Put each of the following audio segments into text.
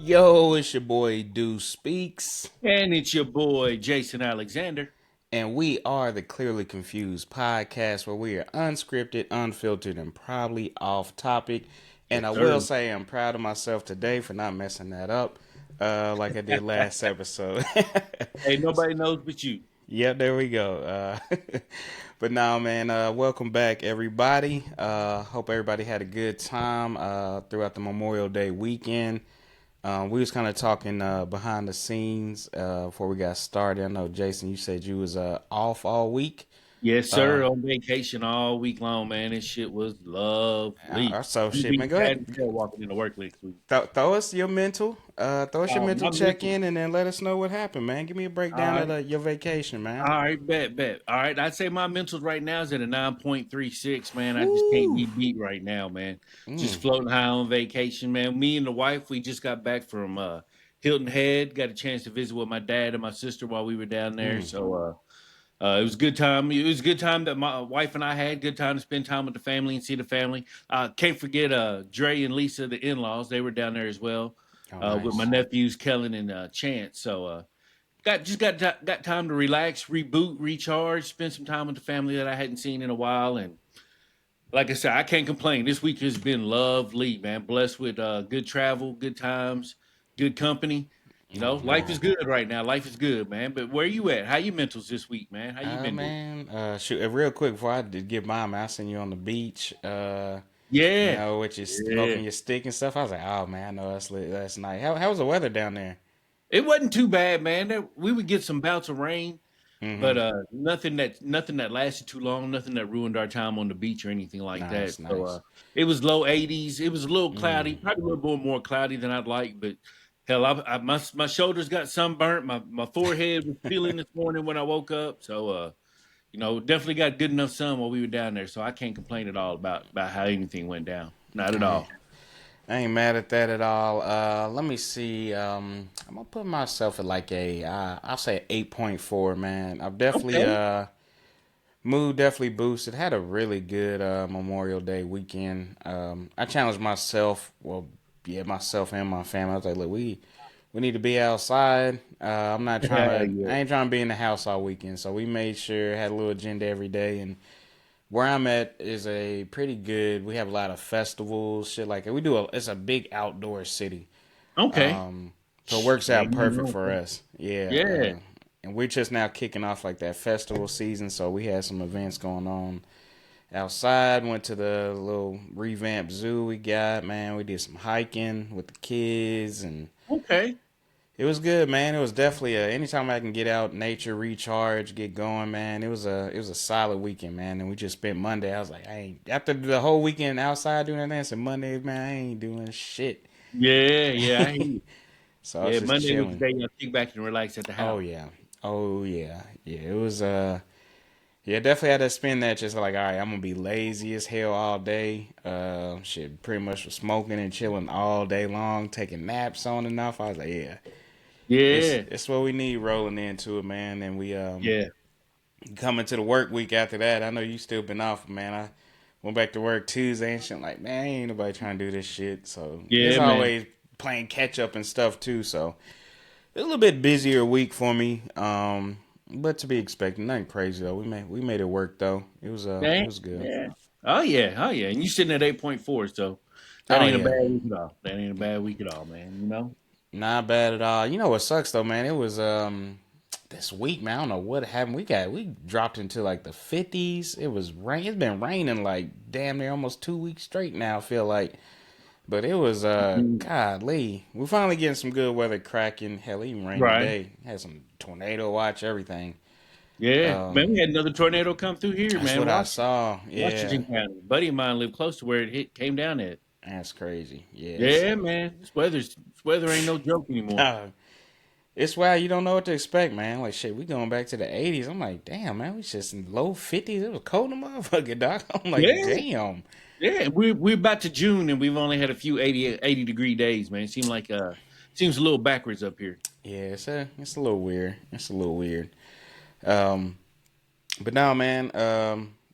Yo, it's your boy Deucespeaks, And it's your boy, Jason Alexander. and we are the Clearly Confused podcast where we are unscripted, unfiltered, and probably off topic. And Yes, I will sir. say I'm proud of myself today for not messing that up like I did last episode. Hey, nobody knows but you. Yep, there we go. But now, man, welcome back, everybody. Hope everybody had a good time throughout the Memorial Day weekend. We was kind of talking behind the scenes before we got started. I know, Jason, you said you was off all week. Yes, Uh, sir. On vacation all week long, man. This shit was lovely. so I'm gonna shit, be man. Go mad ahead, as hell walking into work next week. throw us your mental, My check mental. in, and then let us know what happened, man. Give me a All breakdown of right. your vacation, man. All right, bet. All right. I'd say my mental right now is at a 9.36, man. I just can't Woo. be beat right now, man. Just Mm, floating high on vacation, man. Me and the wife, we just got back from Hilton Head. Got a chance to visit with my dad and my sister while we were down there. mm. So it was a good time. It was a good time that my wife and I had. Good time to spend time with the family and see the family. Can't forget Dre and Lisa, the in-laws. They were down there as well Oh, with my nice. nephews Kellen and Chance. So got time to relax, reboot, recharge, spend some time with the family that I hadn't seen in a while. And like I said, I can't complain. This week has been lovely, man. Blessed with good travel, good times, good company. You know, Oh, life is man. good right now. Life is good, man. But where you at? How you mentals this week, man? How you been doing? Man, shoot, real quick before I did get mine, man, I seen you on the beach, Yeah, with your yeah. smoking your stick and stuff. I was like, oh man, I know that's lit, that's nice. How was the weather down there? It wasn't too bad, man. We would get some bouts of rain, but Mm-hmm. nothing that lasted too long. Nothing that ruined our time on the beach or anything like that. Nice, So nice. it was low 80s. It was a little cloudy, Mm. probably a little bit more cloudy than I'd like. But hell, my shoulders got sunburnt. My forehead was peeling this morning when I woke up. So definitely got good enough sun while we were down there. So I can't complain at all about how anything went down. Not at I, all. I ain't mad at that at all. Let me see. I'm gonna put myself at like I'll say 8.4, man. I've definitely Okay. mood definitely boosted. Had a really good Memorial Day weekend. I challenged myself. Well, yeah, myself and my family. I was like, look, we need to be outside. I'm not trying to. Yeah. I ain't trying to be in the house all weekend. So we made sure had a little agenda every day. And where I'm at is a pretty good. We have a lot of festivals, shit like that. It's a big outdoor city. Okay. Um, so it works Ain't out nothing perfect wrong for with that. us. Yeah. Yeah. And we're just now kicking off like that festival season. So we had some events going on outside. Went to the little revamped zoo we got. Man, we did some hiking with the kids, and Okay. it was good, man. It was definitely anytime I can get out, nature, recharge, get going, man. It was a solid weekend, man. And we just spent Monday. I was like, I ain't after the whole weekend outside doing that. So Monday, man, I ain't doing shit. Yeah, I hear you. So I was Yeah, just Monday was the chilling. day y'all kick back and relax at the Oh house. yeah, oh yeah, yeah. It was yeah, definitely had to spend that just like, all right, I'm gonna be lazy as hell all day. Shit, pretty much was smoking and chilling all day long, taking naps on and off. I was like, yeah, it's Yeah, it's what we need rolling into it, man. And we yeah, coming to the work week after that. I know you still been off, man. I went back to work Tuesday and shit. Like, man, ain't nobody trying to do this shit. So it's yeah, man. always playing catch up and stuff too. So it's a little bit busier week for me. But to be expected, nothing crazy though. We made it work though. It Dang, was good. yeah. Oh yeah. And you sitting at 8.4, so that Oh ain't a yeah, bad week at all. That ain't a bad week at all, man. not bad at all. You know what sucks though, man? It was this week, man. I don't know what happened. We dropped into like the 50s. It was rain. It's been raining like damn near almost 2 weeks straight now. I feel like, but it was Mhm. godly. We finally getting some good weather cracking. Hell, even rain Right. today. Had some tornado watch everything. Yeah, man. We Um, had another tornado come through here, that's man. what I saw. Yeah, Washington County. A buddy of mine lived close to where came down at. that's crazy. Yes. Yeah, man. This weather ain't no joke anymore. It's why you don't know what to expect, man. Like shit, we going back to the 80s. I'm like, damn, man, we just in low 50s. It was cold, in the motherfucker, doc. I'm like, Yeah, damn. yeah. We're about to June and we've only had a few 80 degree days, man. Seems a little backwards up here. Yeah, it's a little weird. It's a little weird. Um, but now, man,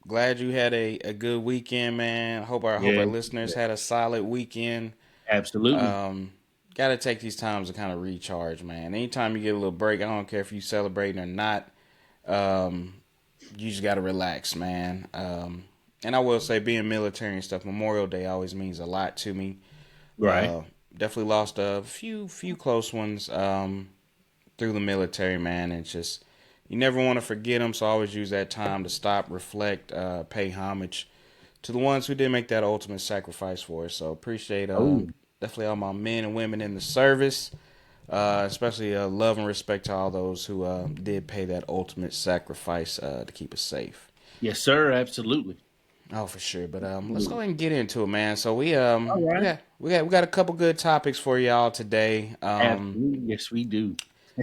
glad you had a good weekend, man. I hope our Yeah, listeners yeah. had a solid weekend. Absolutely. Um, gotta take these times to kind of recharge, man. Anytime you get a little break, I don't care if you celebrating or not. Um, you just gotta relax, man. And I will say, being military and stuff, Memorial Day always means a lot to me. Right. Uh, Definitely lost a few close ones through the military, man. And it's just you never want to forget them, so I always use that time to stop, reflect, pay homage to the ones who did make that ultimate sacrifice for us. So appreciate Oh, definitely all my men and women in the service, especially love and respect to all those who did pay that ultimate sacrifice to keep us safe. yes, sir. Absolutely. Oh, for sure. But let's go Absolutely. ahead and get into it, man. So we All right. we got a couple good topics for y'all today. Absolutely. Yes, we do.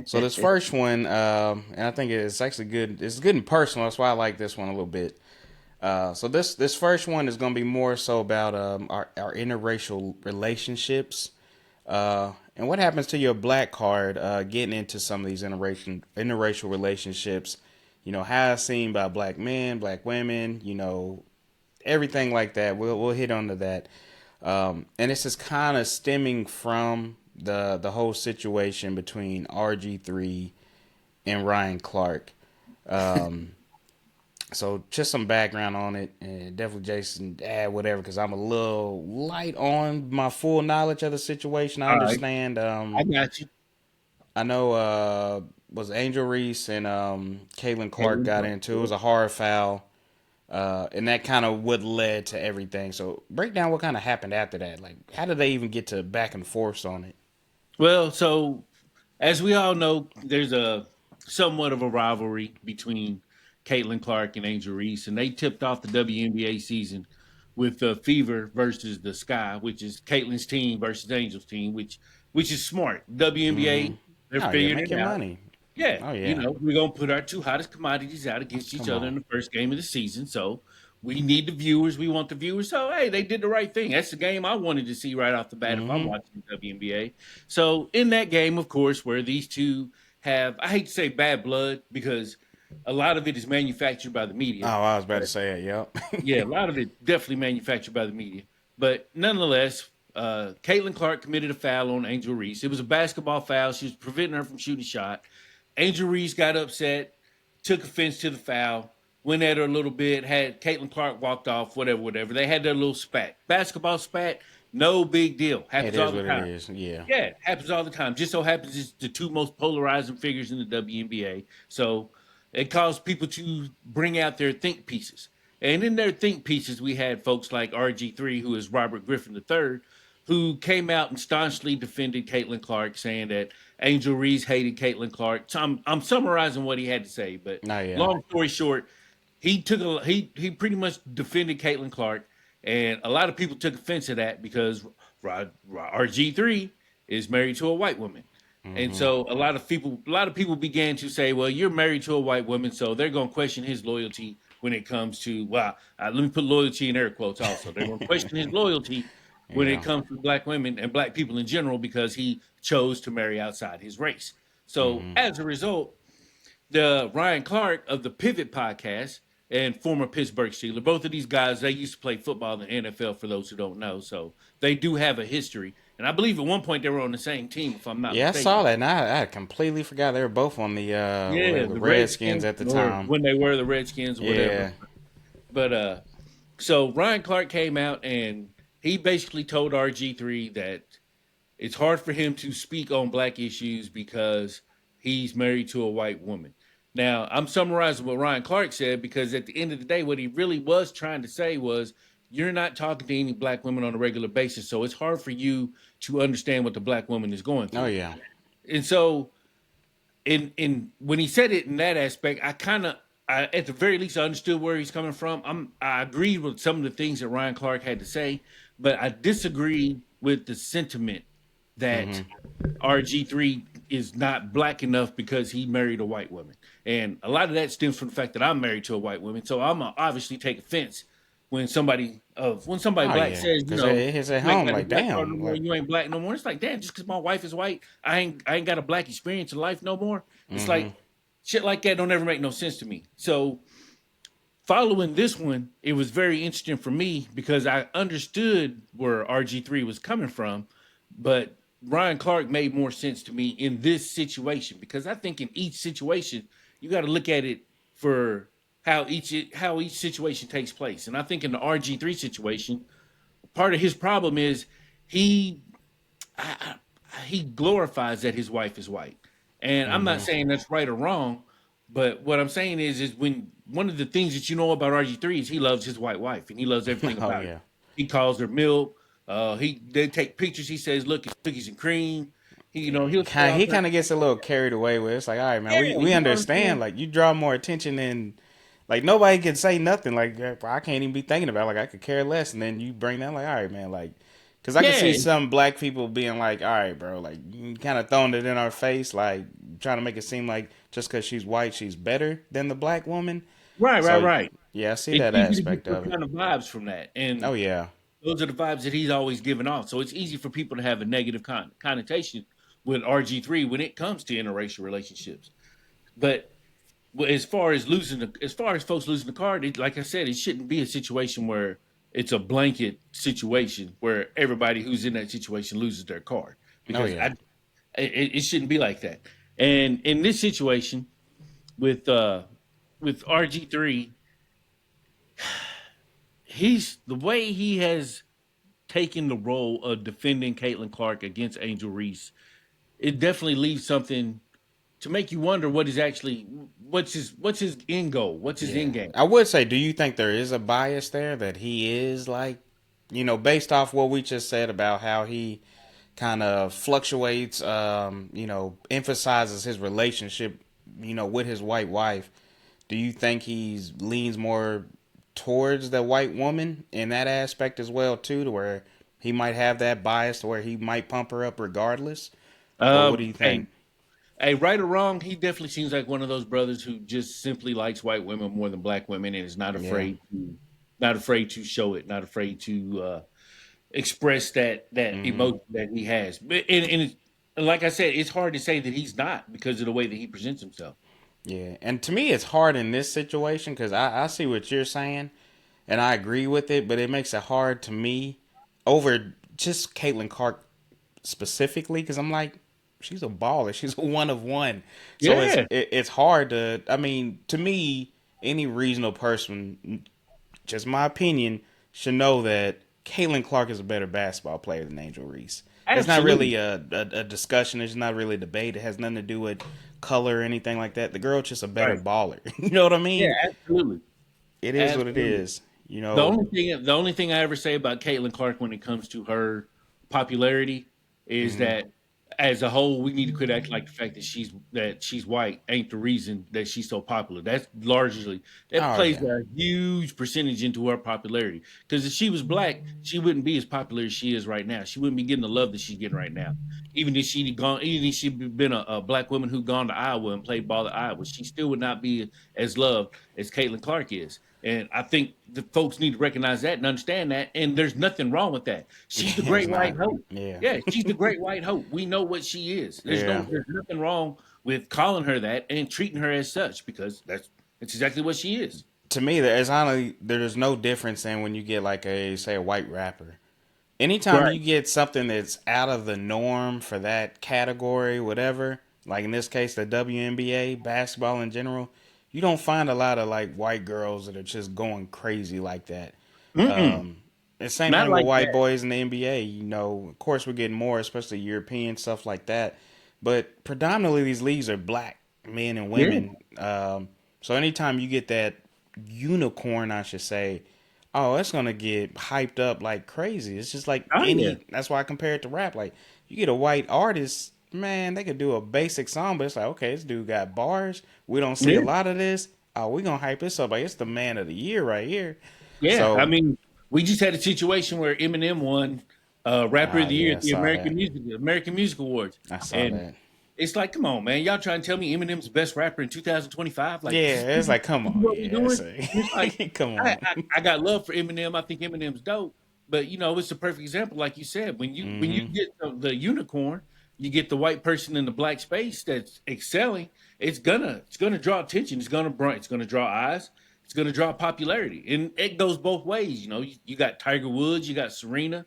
So this first one, and I think it's actually good. It's good and personal. That's why I like this one a little bit. So this first one is going to be more so about our interracial relationships, and what happens to your black card getting into some of these interracial relationships. You know, how it's seen by black men, black women. You know, everything like that. We'll hit onto that, and this is kind of stemming from the whole situation between RG3 and Ryan Clark. Um, so just some background on it, and definitely Jason add whatever because I'm a little light on my full knowledge of the situation. I All right. understand. I got you. I know was Angel Reese and Caitlin Clark Caitlin got Clark. into it. It was a hard foul. And that kind of what led to everything. So break down what kind of happened after that. Like, how did they even get to back and forth on it? Well, so as we all know, there's a somewhat of a rivalry between Caitlin Clark and Angel Reese, and they tipped off the WNBA season with the Fever versus the Sky, which is Caitlin's team versus Angel's team, which is smart. WNBA, Mm-hmm. they're Oh yeah, figuring make it your out. money. Yeah, Oh yeah, we're gonna put our two hottest commodities out against each come other in on. the first game of the season. So we need the viewers. We want the viewers. So hey, they did the right thing. That's the game I wanted to see right off the bat if I'm Mm-hmm. watching the WNBA. So in that game, of course, where these two have, I hate to say bad blood because a lot of it is manufactured by the Oh, media. I was about to But say it. yeah, a Yep. lot of it definitely manufactured by the media. But nonetheless, Caitlin Clark committed a foul on Angel Reese. It was a basketball foul. She was preventing her from shooting a shot. Angel Reese got upset, took offense to the foul, went at her a little bit, had Caitlin Clark walked off, whatever, whatever. They had their little spat. Basketball spat, no big deal. It Happens all is the what it time. is. Yeah. Yeah, it happens all the time. Just so happens it's the two most polarizing figures in the WNBA. So it caused people to bring out their think pieces. And in their think pieces, we had folks like RG3, who is Robert Griffin III, who came out and staunchly defended Caitlin Clark, saying that Angel Reese hated Caitlin Clark. So I'm summarizing what he had to say, but Oh yeah. long story short, he pretty much defended Caitlin Clark, and a lot of people took offense to that because RG3 is married to a white woman. And Mm-hmm. so a lot of people began to say, well, you're married to a white woman, so they're going to question his loyalty when it comes to, well, let me put loyalty in air quotes also. They're going to question his loyalty when it Yeah. comes to black women and black people in general because he chose to marry outside his race. So Mm-hmm. as a result, the Ryan Clark of the Pivot podcast and former Pittsburgh Steeler. Both of these guys, they used to play football in the NFL for those who don't know. So they do have a history. And I believe at one point they were on the same team, if I'm not Yeah, I saw mistaken. that, and I completely forgot they were both on the Yeah, the the Redskins Redskins, at the or time. when they were the Redskins or whatever. Yeah. But so Ryan Clark came out and he basically told RG3 that it's hard for him to speak on black issues because he's married to a white woman. Now, I'm summarizing what Ryan Clark said because at the end of the day, what he really was trying to say was you're not talking to any black women on a regular basis. So it's hard for you to understand what the black woman is going Oh through. yeah. And so in when he said it in that aspect, I at the very least I understood where he's coming from. I agreed with some of the things that Ryan Clark had to say, but I disagree with the sentiment that Mm-hmm. RG3 is not black enough because he married a white woman. And a lot of that stems from the fact that I'm married to a white woman. So I'm obviously take offense when somebody Oh black yeah. says, Because it hits at you ain't home got a like black card no damn. more, Like. you ain't black no more. It's like, damn, just because my wife is white, I ain't got a black experience in life no more. It's Mm-hmm. like shit like that don't ever make no sense to me. So following this one, it was very interesting for me because I understood where RG3 was coming from, but Ryan Clark made more sense to me in this situation because I think in each situation you got to look at it for how each situation takes place. And I think in the RG3 situation, part of his problem is he I, he glorifies that his wife is white. And I'm not Mm-hmm. saying that's right or wrong, but what I'm saying is when one of the things that you know about RG3 is he loves his white wife and he loves everything Oh about it. yeah. He calls her milk. They take pictures. He says, "Look, it's cookies and cream." He'll say all He kinds. kind of gets a little carried away with it. It's like, all right, man, Yeah, we you know what I'm understand. saying? Like, you draw more attention than, like, nobody can say nothing. Like, I can't even be thinking about it. Like, I could care less. And then you bring that, like, all right, man, like, because I can see Yeah, some black people being like, all right, bro, like, you kind of throwing it in our face, like, trying to make it seem like just because she's white, she's better than the black woman. right, right, So, right. yeah, I see It's that easy to get aspect those of it. kind of vibes from that, and Oh, yeah. those are the vibes that he's always given off. So it's easy for people to have a negative connotation with RG3 when it comes to interracial relationships. But as far as folks losing the card, like I said, it shouldn't be a situation where it's a blanket situation where everybody who's in that situation loses their card Oh, because yeah. it shouldn't be like that. And in this situation with uh with RG3, he's the way he has taken the role of defending Caitlin Clark against Angel Reese. It definitely leaves something to make you wonder what's his end goal, what's his Yeah. end game. I would say, do you think there is a bias there that he is like, based off what we just said about how he kind of fluctuates, emphasizes his relationship, with his white wife. Do you think he leans more towards the white woman in that aspect as well too, to where he might have that bias to where he might pump her up regardless? Or what do you Hey, think? hey, right or wrong, he definitely seems like one of those brothers who just simply likes white women more than black women and is Yeah. not afraid to show it, not afraid to express that Hmm. emotion that he has. And like I said, it's hard to say that he's not because of the way that he presents himself. Yeah. And to me, it's hard in this situation because I see what you're saying and I agree with it, but it makes it hard to me over just Caitlin Clark specifically because I'm like, she's a baller. She's a one of one. So Yeah, it's hard to. I mean, to me, any reasonable person, just my opinion, should know that Caitlin Clark is a better basketball player than Angel Reese. It's not absolutely. really a discussion. It's not really a debate. It has nothing to do with color or anything like that. The girl's just a better Right. baller. You know what I Yeah, mean? absolutely. It is what it Absolutely. is. The only thing I ever say about Caitlin Clark when it comes to her popularity is Hmm. that as a whole, we need to quit acting like the fact that she's white ain't the reason that she's so popular. That Oh plays yeah. a huge percentage into her popularity. Because if she was black, she wouldn't be as popular as she is right now. She wouldn't be getting the love that she's getting right now. Even if she'd been a black woman who gone to Iowa and played ball at Iowa, she still would not be as loved as Caitlin Clark is. And I think the folks need to recognize that and understand that. And there's nothing wrong with that. She's the It's great white not. hope. Yeah. Yeah, she's the great white hope. We know what she is. Yeah. There's nothing wrong with calling her that and treating her as such because that's exactly what she is. To me, there's no difference in when you get like a white rapper. Anytime Right. you get something that's out of the norm for that category, whatever, like in this case the WNBA, basketball in general, you don't find a lot of like white girls that are just going crazy like that. Mm-mm. Um, the same Not thing with like white that. boys in the NBA. Of course we're getting more, especially European stuff like that. But predominantly these leagues are black men and Yeah. women. So anytime you get that unicorn, I should say, oh, it's gonna get hyped up like crazy. It's just like Oh yeah. any. That's why I compare it to rap. Like you get a white artist, man, they could do a basic song, but it's like, okay, this dude got bars. We don't see a Yeah. lot of this. Oh, we gonna hype this up. Like it's the man of the year right here. Yeah. I So, mean, we just had a situation where Eminem won Rapper of the Year yeah, I at the saw that. American Music Awards. I saw And that. it's like, come on, man. Y'all trying to tell me Eminem's the best rapper in 2025? Like, Yeah, it's like, come this is on, what we yeah, doing? And it's like, come I, on. I, I got love for Eminem. I think Eminem's dope. But, it's a perfect example, like you said. When you Hmm. get the unicorn, you get the white person in the black space that's excelling, it's gonna draw attention. It's gonna draw eyes. It's gonna draw popularity. And it goes both ways. You got Tiger Woods, you got Serena,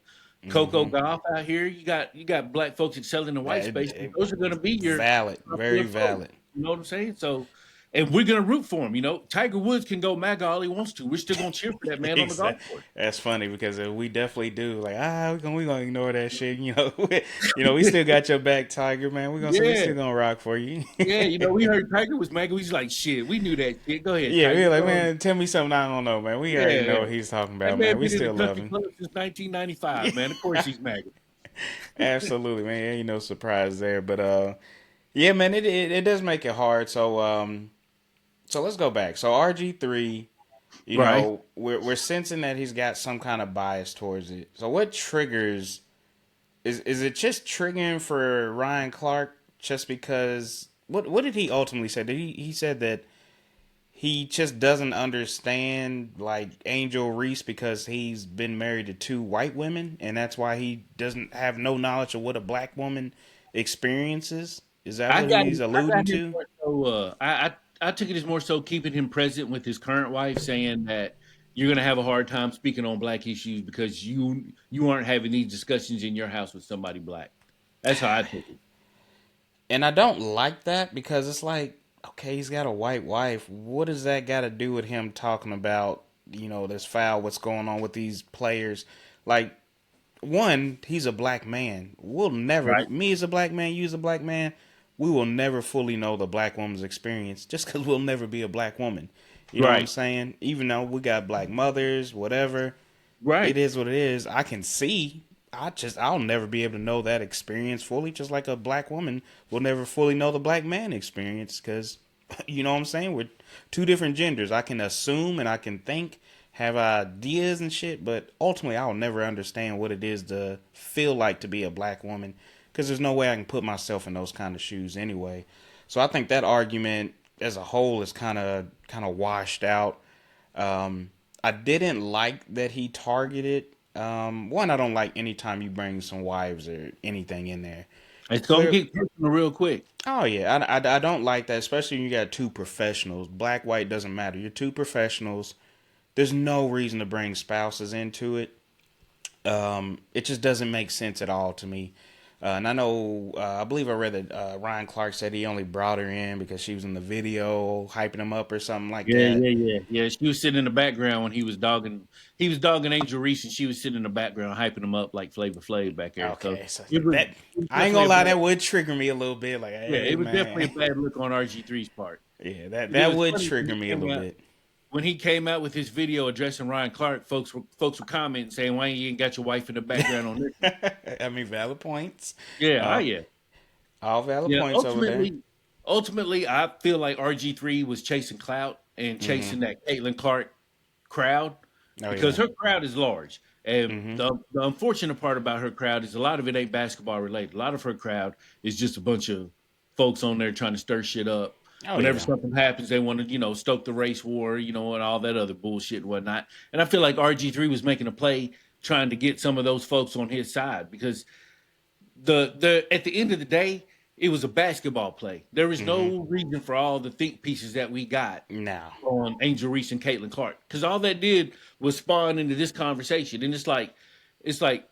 Coco Mm-hmm. Golf out here. You got black folks excelling in white space. Those are going to be your Valid, top very tier folks. valid. You know what I'm saying? So, and we're going to root for him. You know, Tiger Woods can go MAGA all he wants to. We're still going to cheer for that man on the golf Exactly. course. That's funny because we definitely do. Like, we gonna ignore that shit. We still got your back, Tiger, man. We Yeah, still gonna rock for you. yeah. You know, we heard Tiger was MAGA. We was like, shit, we knew that shit. Go ahead, Yeah, Tiger. we're like, Go on. man, tell me something I don't know, man. We already Yeah, know what he's talking that about, man. man We been in the still love country him. club since 1995, man. Of course he's MAGA. Absolutely, man. Ain't no surprise there. But yeah, man, it does make it hard. So let's go back. So RG3, Right. we're sensing that he's got some kind of bias towards it. So what triggers is it just triggering for Ryan Clark just because what did he ultimately say? He said that he just doesn't understand like Angel Reese because he's been married to two white women and that's why he doesn't have no knowledge of what a black woman experiences. Is that what he's I alluding got him to? more so. I took it as more so keeping him present with his current wife, saying that you're going to have a hard time speaking on black issues because you aren't having these discussions in your house with somebody black. That's how I took it. And I don't like that because it's like, okay, he's got a white wife. What does that got to do with him talking about, this foul, what's going on with these players? Like, one, he's a black man. We'll never, Right. me as a black man, you as a black man, we will never fully know the black woman's experience just because we'll never be a black woman. You know what I'm Right. saying? Even though we got black mothers, whatever, it Right. is what it is. I can see. I'll never be able to know that experience fully, just like a black woman will never fully know the black man experience because, you know what I'm saying? We're two different genders. I can assume and I can think, have ideas and shit, but ultimately I'll never understand what it is to feel like to be a black woman because there's no way I can put myself in those kind of shoes anyway. So I think that argument as a whole is kind of washed out. I didn't like that he targeted. One, I don't like anytime you bring some wives or anything in there. It's gonna Clear. get personal real quick. Oh yeah, I don't like that, especially when you got two professionals. Black white doesn't matter. You're two professionals. There's no reason to bring spouses into it. It just doesn't make sense at all to me. And I know, I believe I read that Ryan Clark said he only brought her in because she was in the video, hyping him up or something like Yeah, that. yeah, yeah, yeah. She was sitting in the background when he was dogging. He was dogging Angel Reese, and she was sitting in the background hyping him up like Flavor Flav back there. So Okay, so it was, that it was I ain't definitely gonna a lie, bad. that would trigger me a little bit. Like, Yeah, hey it was definitely a man, bad look on RG3's part. yeah, that But it that was would funny trigger me a little bit. when he came out with his video addressing Ryan Clark. Folks were commenting saying, "Why you ain't got your wife in the background on this one?" I mean, valid points. Yeah, Uh, yeah, all valid yeah. points over there. Ultimately, I feel like RG3 was chasing clout and Mm-hmm. chasing that Caitlin Clark crowd Oh because yeah. her crowd is large. And Mm-hmm. the unfortunate part about her crowd is a lot of it ain't basketball related. A lot of her crowd is just a bunch of folks on there trying to stir shit up. Oh Whenever yeah. something happens, they want to, stoke the race war, and all that other bullshit and whatnot. And I feel like RG3 was making a play trying to get some of those folks on his side because the at the end of the day, it was a basketball play. There is Mm-hmm. no reason for all the think pieces that we got Now. on Angel Reese and Caitlin Clark because all that did was spawn into this conversation, and it's like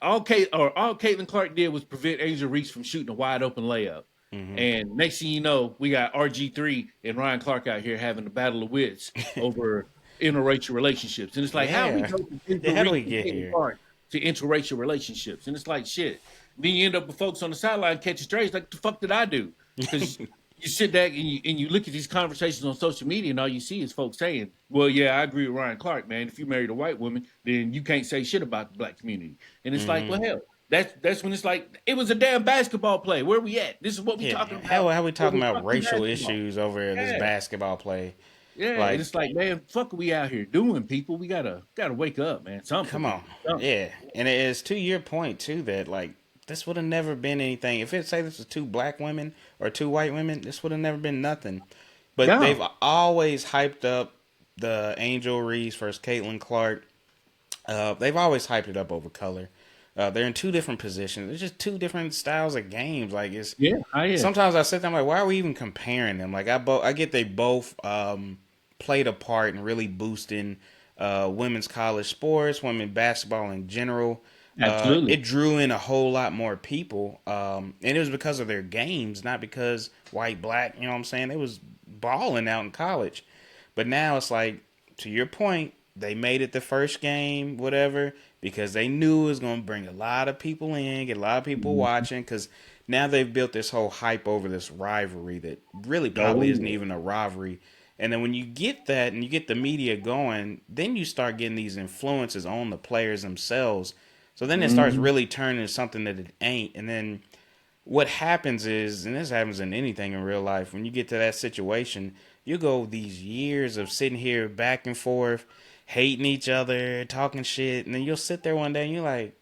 all Caitlin Clark did was prevent Angel Reese from shooting a wide open layup. Mm-hmm. And next thing you know, we got RG3 and Ryan Clark out here having a battle of wits over interracial relationships. And it's like, how we Yeah. go from Yeah. Angel How do Reese we and get Caitlin here? Clark to interracial relationships? And it's like, shit. Then you end up with folks on the sideline catching strays. Like, the fuck did I do? Because you sit back and you look at these conversations on social media, and all you see is folks saying, "Well, yeah, I agree with Ryan Clark, man. If you married a white woman, then you can't say shit about the black community." And it's like, Mm-hmm. well, hell, that's when it's like it was a damn basketball play. Where we at? This is what we Yeah. talking How about how we talking over about fucking racial basketball. issues over this Yeah, basketball play? yeah. And Like, it's like, man, fuck, are we out here doing, people? We gotta wake up, man. come Something, on. something. Yeah. And it is to your point too that like this would have never been anything. If it say this was two black women or two white women, this would have never been nothing. But Yeah, they've always hyped up the Angel Reese versus Caitlin Clark. They've always hyped it up over color. They're in two different positions. It's just two different styles of games. Like it's yeah, I yeah. sometimes I sit there, I'm like, why are we even comparing them? Like I get they both played a part in really boosting women's college sports, women basketball in general. Absolutely. It drew in a whole lot more people, and it was because of their games, not because white, black. You know what I'm saying? It was balling out in college, but now it's like, to your point, they made it the first game, whatever, because they knew it was going to bring a lot of people in, get a lot of people Mhm. watching, because now they've built this whole hype over this rivalry that really Oh probably isn't yeah. even a rivalry. And then when you get that and you get the media going, then you start getting these influences on the players themselves. So then it starts Mhm. really turning into something that it ain't. And then what happens is, and this happens in anything in real life, when you get to that situation, you go these years of sitting here back and forth, hating each other, talking shit, and then you'll sit there one day and you're like,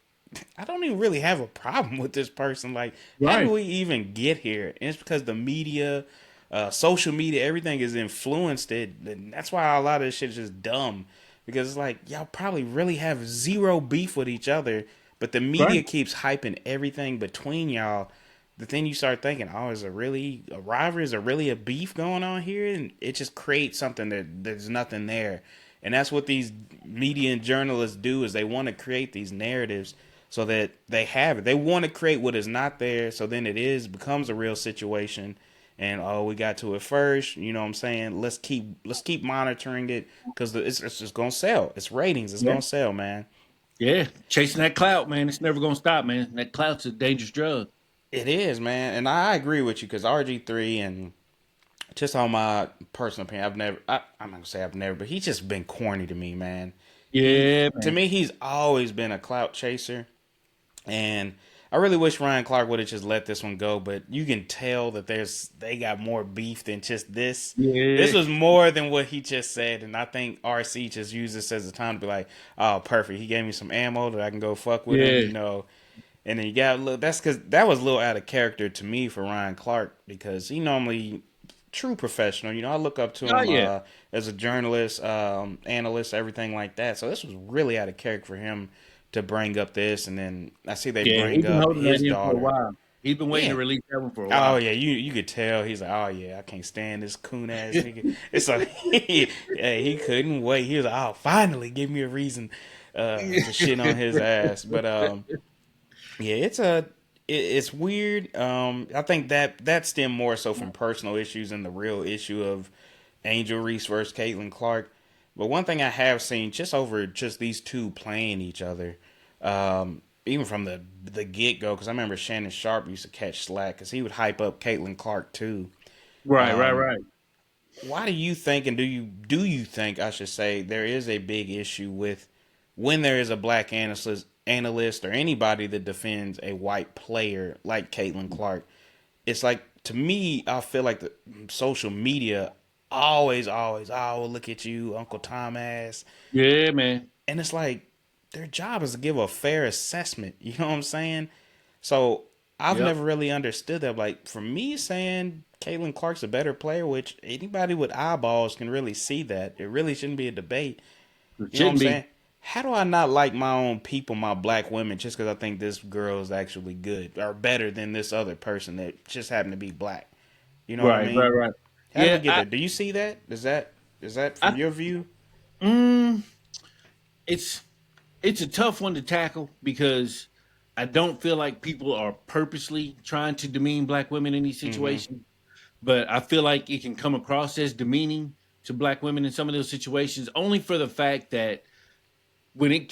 I don't even really have a problem with this person. Like, how do Right. we even get here? And it's because the media, social media, everything is influenced it. And that's why a lot of this shit is just dumb. Because it's like, y'all probably really have zero beef with each other, but the Right. media keeps hyping everything between y'all. The thing you start thinking, oh, is it really a rivalry? Is there really a beef going on here? And it just creates something that there's nothing there. And that's what these media and journalists do, is they want to create these narratives so that they have it. They want to create what is not there, so then it is becomes a real situation. And oh, we got to it first. You know what I'm saying? Let's keep monitoring it because it's just gonna sell. It's ratings. It's Yeah. gonna sell, man. Yeah. Chasing that clout, man. It's never gonna stop, man. That clout's a dangerous drug. It is, man, and I agree with you because RG3 and just on my personal opinion, I'm not gonna say I've never, but he's just been corny to me, man. Yeah, To man. me, he's always been a clout chaser. And I really wish Ryan Clark would have just let this one go, but you can tell that they got more beef than just this. This Yeah. was more than what he just said, and I think RC just used this as a time to be like, "Oh, perfect. He gave me some ammo that I can go fuck with him," Yeah. you know. And then you got a little. That's because that was a little out of character to me for Ryan Clark because he normally true professional. You know, I look up to Oh him yeah. as a journalist, analyst, everything like that. So this was really out of character for him to bring up this, and then I see they Yeah. bring He's been up holding that his in for a daughter. while. He's been waiting to Yeah. release that one for a Oh while. yeah, you could tell he's like, oh yeah, I can't stand this coon ass nigga. It's like, yeah, he couldn't wait. He was like, oh, finally, give me a reason to shit on his ass. But yeah, it's weird. I think that stemmed more so from personal issues than the real issue of Angel Reese versus Caitlin Clark. But one thing I have seen just over just these two playing each other, even from the get go, because I remember Shannon Sharp used to catch slack because he would hype up Caitlin Clark too. Right, right, Um, right. why do you think, and do you think I should say, there is a big issue with when there is a black analyst or anybody that defends a white player like Caitlin Clark? It's like, to me, I feel like the social media always, oh, look at you, Uncle Tom ass. Yeah, man. And it's like their job is to give a fair assessment. You know what I'm saying? So I've Yep. never really understood that. Like, for me, saying Caitlin Clark's a better player, which anybody with eyeballs can really see that. It really shouldn't be a debate. It You know what I'm shouldn't be. saying? How do I not like my own people, my black women, just because I think this girl is actually good or better than this other person that just happened to be black? You know what I Right, right, mean? right. How did we Yeah, get there? Do you see that? Is that I from your view? mm, it's it's a tough one to tackle because I don't feel like people are purposely trying to demean black women in these Mm-hmm. situations, but I feel like it can come across as demeaning to black women in some of those situations only for the fact that when it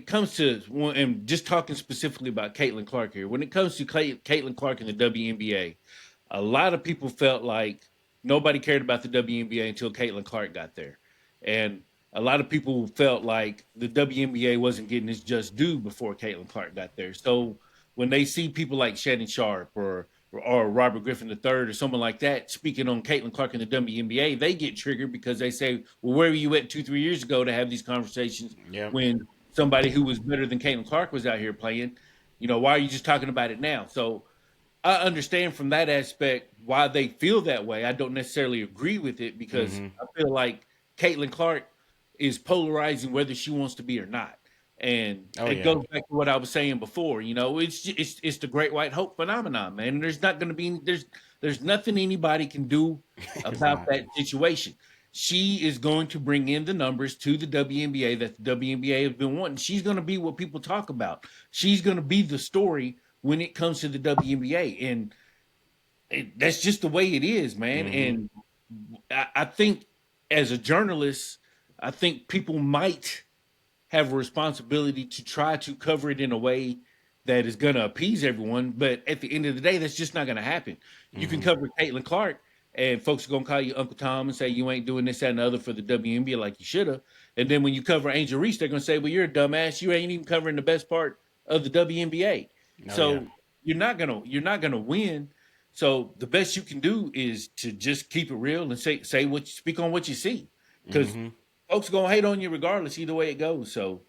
comes to and just talking specifically about Caitlin Clark here, when it comes to Caitlin Clark in the WNBA, a lot of people felt like nobody cared about the WNBA until Caitlin Clark got there, and a lot of people felt like the WNBA wasn't getting its just due before Caitlin Clark got there. So when they see people like Shannon Sharp or Robert Griffin III or someone like that speaking on Caitlin Clark in the WNBA, they get triggered because they say, "Well, where were you at 2, 3 years ago to have these conversations Yep. when somebody who was better than Caitlin Clark was out here playing? You know, why are you just talking about it now?" So I understand from that aspect why they feel that way. I don't necessarily agree with it because Mm-hmm. I feel like Caitlin Clark is polarizing whether she wants to be or not. And Oh it yeah. goes back to what I was saying before. You know, it's the Great White Hope phenomenon, man. There's not going to be there's nothing anybody can do It's about not. that situation. she is going to bring in the numbers to the WNBA that the WNBA has been wanting. She's going to be what people talk about. She's going to be the story when it comes to the WNBA, and that's just the way it is, man. Mm-hmm. And I think as a journalist, I think people might have a responsibility to try to cover it in a way that is going to appease everyone. But at the end of the day, that's just not going to happen. You can Mm-hmm. cover Caitlin Clark, and folks are going to call you Uncle Tom and say you ain't doing this, that, and the other for the WNBA like you should have. And then when you cover Angel Reese, they're going to say, well, you're a dumbass. You ain't even covering the best part of the WNBA. Oh yeah. So you're not gonna win. So the best you can do is to just keep it real and say what speak on what you see, because Mm-hmm. folks are gonna hate on you regardless either way it goes. So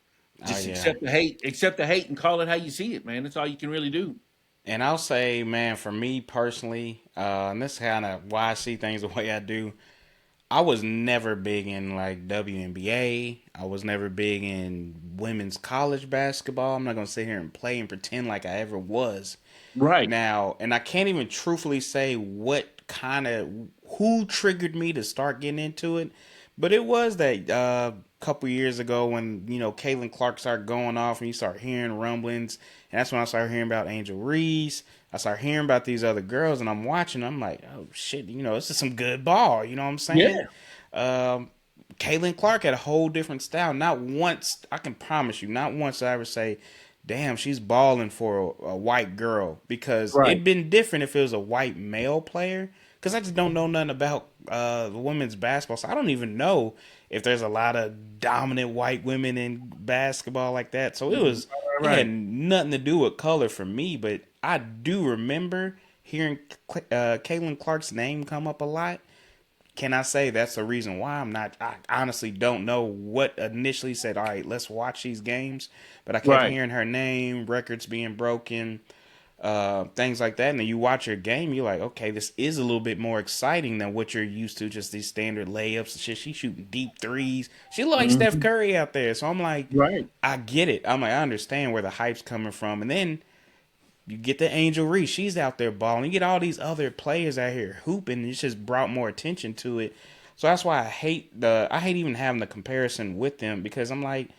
Oh just yeah. accept the hate and call it how you see it, man. That's all you can really do. And I'll say, man, for me personally, and this is kind of why I see things the way I do. I was never big in like WNBA. I was never big in women's college basketball. I'm not gonna sit here and play and pretend like I ever was. Right, Now, and I can't even truthfully say what kind of who triggered me to start getting into it, but it was that couple years ago when Caitlin Clark started going off and you start hearing rumblings, and that's when I started hearing about Angel Reese. I started hearing about these other girls, and I'm watching. I'm like, oh shit, this is some good ball. You know what I'm saying? yeah, Um, Caitlin Clark had a whole different style. Not once, I can promise you, not once did I ever say, damn, she's balling for a white girl. Because right, it'd been different if it was a white male player. Because I just don't know nothing about women's basketball. So I don't even know if there's a lot of dominant white women in basketball like that. So it had right, nothing to do with color for me. But I do remember hearing Caitlin Clark's name come up a lot. Can I say that's the reason why I'm not? I honestly don't know what initially said, all right, let's watch these games. But I kept right, hearing her name, records being broken, things like that. And then you watch her game, you're like, okay, this is a little bit more exciting than what you're used to, just these standard layups and shit. She's shooting deep threes. She look like Steph hmm, Curry out there. So I'm like, right, I get it. I'm like, I understand where the hype's coming from. And then you get the Angel Reese, she's out there balling. You get all these other players out here hooping. It's just brought more attention to it. So that's why I hate even having the comparison with them because I'm like,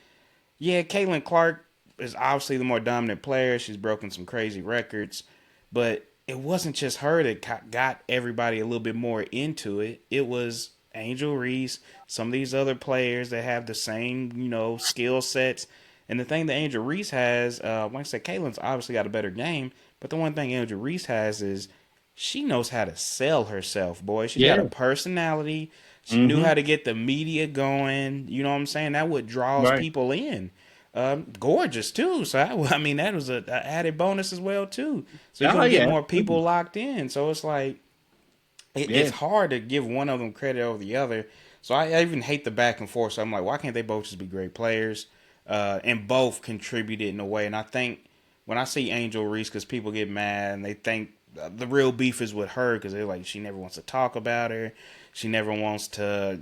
yeah, Caitlin Clark is obviously the more dominant player. She's broken some crazy records, but it wasn't just her that got everybody a little bit more into it. It was Angel Reese, some of these other players that have the same, skill sets. And the thing that Angel Reese has, like I said, Caitlin's obviously got a better game, but the one thing Angel Reese has is she knows how to sell herself, boy. She's got a yeah, personality. She knew hmm, how to get the media going. You know what I'm saying? That what draws right, people in. Gorgeous too. So I mean, that was a added bonus as well too. So you're oh gonna get yeah, more people absolutely. locked in. So it's like it's Yeah, hard to give one of them credit over the other. So I even hate the back and forth. So I'm like, why can't they both just be great players? And both contributed in a way. And I think when I see Angel Reese, because people get mad and they think the real beef is with her because they're like, she never wants to talk about her. She never wants to,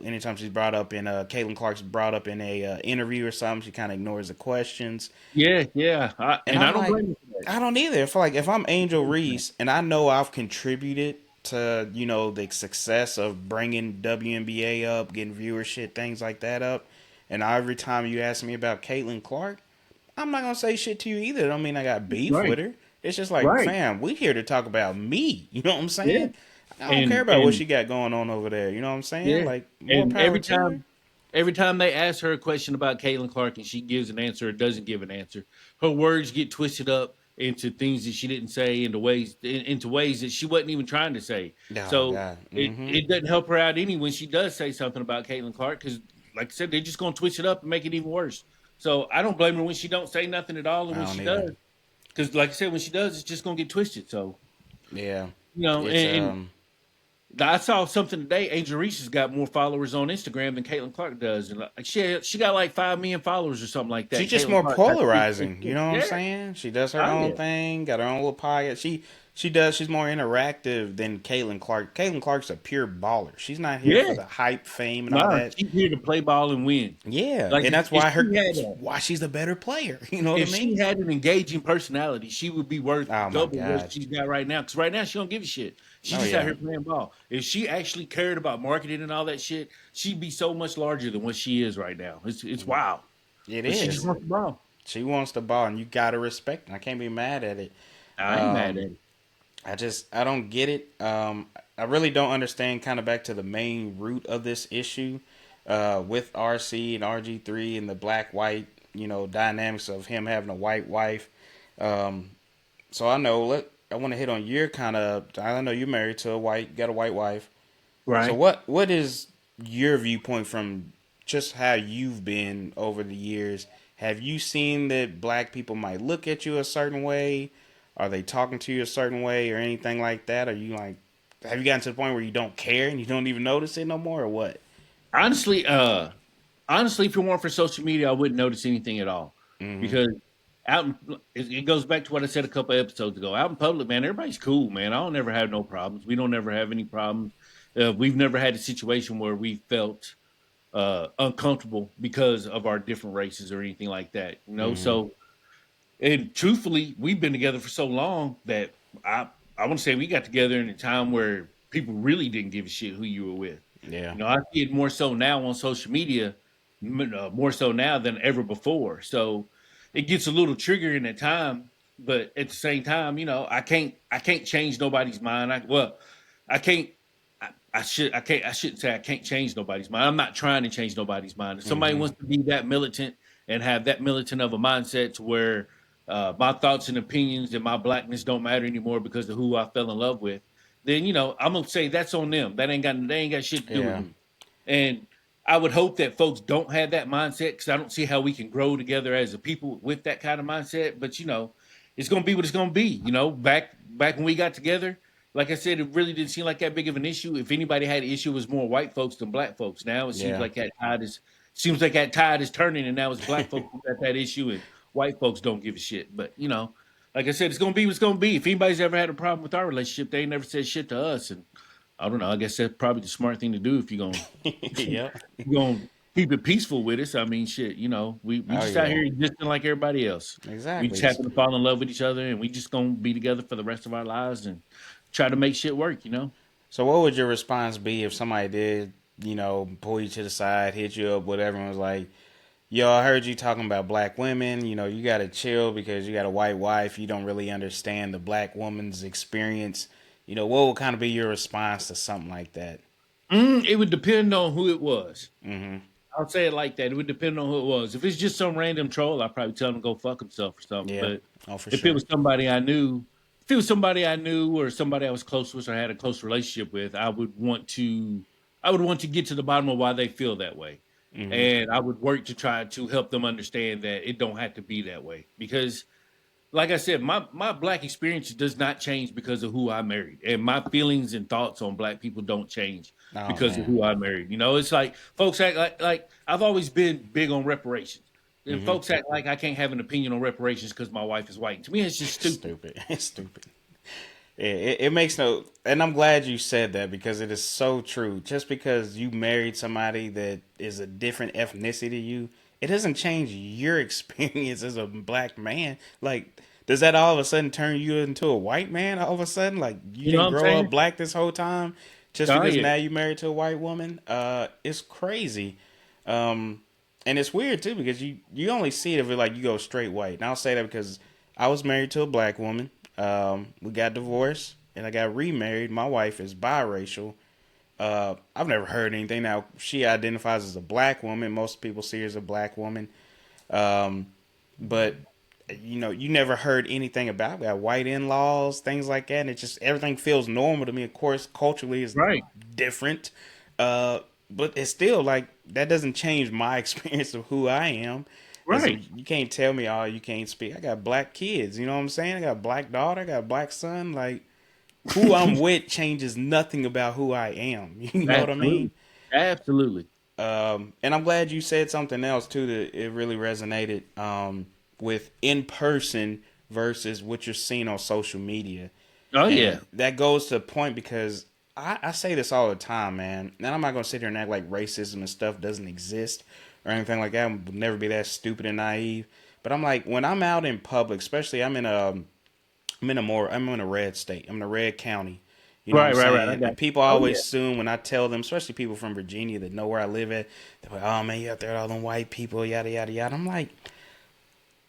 anytime she's brought up in Caitlin Clark's brought up in a interview or something, she kind of ignores the questions. yeah, yeah. And And I I'm don't like, blame you for I don't either. I feel like if I'm Angel that. Reese and I know I've contributed to, the success of bringing WNBA up, getting viewership, things like that up, and every time you ask me about Caitlin Clark, I'm not gonna say shit to you either. I don't mean I got beef with Right, her. It's just like, right, fam, we here to talk about me. You know what I'm yeah, saying? I don't care and about what and she got going on over there. You know what I'm saying? yeah, Like, more and power to her. every time they ask her a question about Caitlin Clark and she gives an answer or doesn't give an answer, her words get twisted up into things that she didn't say, into ways that she wasn't even trying to say. Oh So God. it Mm-hmm. it doesn't help her out any when she does say something about Caitlin Clark because, like I said, they're just gonna twist it up and make it even worse. So I don't blame her when she don't say nothing at all, and I when don't she either. does, because like I said, when she does, it's just gonna get twisted. So Yeah. It's and I saw something today. Angel Reese has got more followers on Instagram than Caitlin Clark does, and like she got like 5 million followers or something like she's that. just Caitlin more Clark got polarizing. You 3.6. know what I'm Yeah, saying? She does her oh own yeah, thing, got her own little podcast. She does. She's more interactive than Caitlin Clark. Caitlin Clark's a pure baller. She's not here for Yeah, the hype, fame, and all nah, that. she's here to play ball and win. Yeah, Like and that's if why she her had a why she's the better player. You know what I if she mean? had an engaging personality, she would be worth Oh my double what gosh. she's got right now. Because right now she don't give a shit. She's Oh just out yeah, here playing ball. If she actually cared about marketing and all that shit, she'd be so much larger than what she is right now. It's wild, it but she just is. wants the ball. She wants the ball, and you gotta respect. It. I can't be mad at it. I ain't mad Um, at it. I don't get it. I really don't understand. Kind of back to the main root of this issue, with RC and RG3 and the black white, dynamics of him having a white wife. Um, so I know. I want to hit on your kind of. I know you're married to a white, got a white wife. So Right. what is your viewpoint from just how you've been over the years? Have you seen that black people might look at you a certain way? Are they talking to you a certain way or anything like that? Are you like have you gotten to the point where you don't care and you don't even notice it no more or what? Honestly, honestly, if it weren't for social media, I wouldn't notice anything at all Mhm. because it goes back to what I said a couple episodes ago. Out in public, man, everybody's cool, man. I don't ever have no problems. We don't ever have any problems. We've never had a situation where we felt uncomfortable because of our different races or anything like that. Mhm. So and truthfully, we've been together for so long that I want to say we got together in a time where people really didn't give a shit who you were with. Yeah. I see it more so now on social media, more so now than ever before. So it gets a little triggering at time, but at the same time, I can't change nobody's mind. I can't. I shouldn't say I can't change nobody's mind. I'm not trying to change nobody's mind. If somebody Mhm. wants to be that militant and have that militant of a mindset to where my thoughts and opinions and my blackness don't matter anymore because of who I fell in love with, then I'm gonna say that's on them. They ain't got shit to do with Yeah. me. And I would hope that folks don't have that mindset because I don't see how we can grow together as a people with that kind of mindset. But it's gonna be what it's gonna be. Back when we got together, like I said, it really didn't seem like that big of an issue. If anybody had an issue, it was more white folks than black folks. Now it Yeah. seems like that tide is turning, and now it's black folks who got that issue, and white folks don't give a shit. But like I said, it's gonna be what's gonna be. If anybody's ever had a problem with our relationship, they ain't never said shit to us, and I don't know. I guess that's probably the smart thing to do if you're gonna Yep. you're gonna keep it peaceful with us. I mean, shit. We Oh just out yeah. here existing like everybody else. We just Exactly. happen to fall in love with each other, and we just gonna be together for the rest of our lives and try to make shit work. So what would your response be if somebody did, pull you to the side, hit you up, whatever, and was like, "Yo, I heard you talking about black women. You gotta chill because you got a white wife. You don't really understand the black woman's experience." What would kind of be your response to something like that? It would depend on who it was. Mm-hmm. I'll say it like that. It would depend on who it was. If it's just some random troll, I'd probably tell him to go fuck himself or something. Yeah. But Oh, for if it sure. was somebody I knew, if it was somebody I knew or somebody I was close with or had a close relationship with, I would want to get to the bottom of why they feel that way. Mm-hmm. And I would work to try to help them understand that it don't have to be that way. Because like I said, my black experience does not change because of who I married, and my feelings and thoughts on black people don't change Oh because of man. who I married. It's like folks act like I've always been big on reparations, and Mm-hmm. folks act like I can't have an opinion on reparations because my wife is white. To me, it's just stupid. Stupid. It's stupid. It makes no, and I'm glad you said that because it is so true. Just because you married somebody that is a different ethnicity to you, it doesn't change your experience as a black man. Like, does that all of a sudden turn you into a white man? All of a sudden, like you You know didn't what I'm grow up saying? black this whole time just Oh because yeah, now you married to a white woman? It's crazy. Um, and it's weird too because you only see it if it like you go straight white. And I'll say that because I was married to a black woman. We got divorced and I got remarried. My wife is biracial. I've never heard anything. Now she identifies as a black woman. Most people see her as a black woman. Um, but you never heard anything about. We got white in-laws, things like that. And it just everything feels normal to me. Of course, culturally is right, different. Uh, but it's still like that doesn't change my experience of who I am. And so right, you can't tell me, oh, you can't speak. I got black kids, you know what I'm saying? I got a black daughter, I got a black son. Like who I'm with changes nothing about who I am. You know what I mean? absolutely, absolutely. And I'm glad you said something else too that it really resonated with in person versus what you're seeing on social media. Oh And yeah. that goes to the point because I say this all the time, man. And I'm not gonna sit here and act like racism and stuff doesn't exist or anything like that. I would never be that stupid and naive. But I'm like, when I'm out in public, especially I'm in a red state. I'm in a red county. You know what I'm Right. I saying? got And you. people Oh always yeah. assume when I tell them, especially people from Virginia that know where I live at, they're like, "Oh man, you out there with all them white people, yada yada yada." I'm like,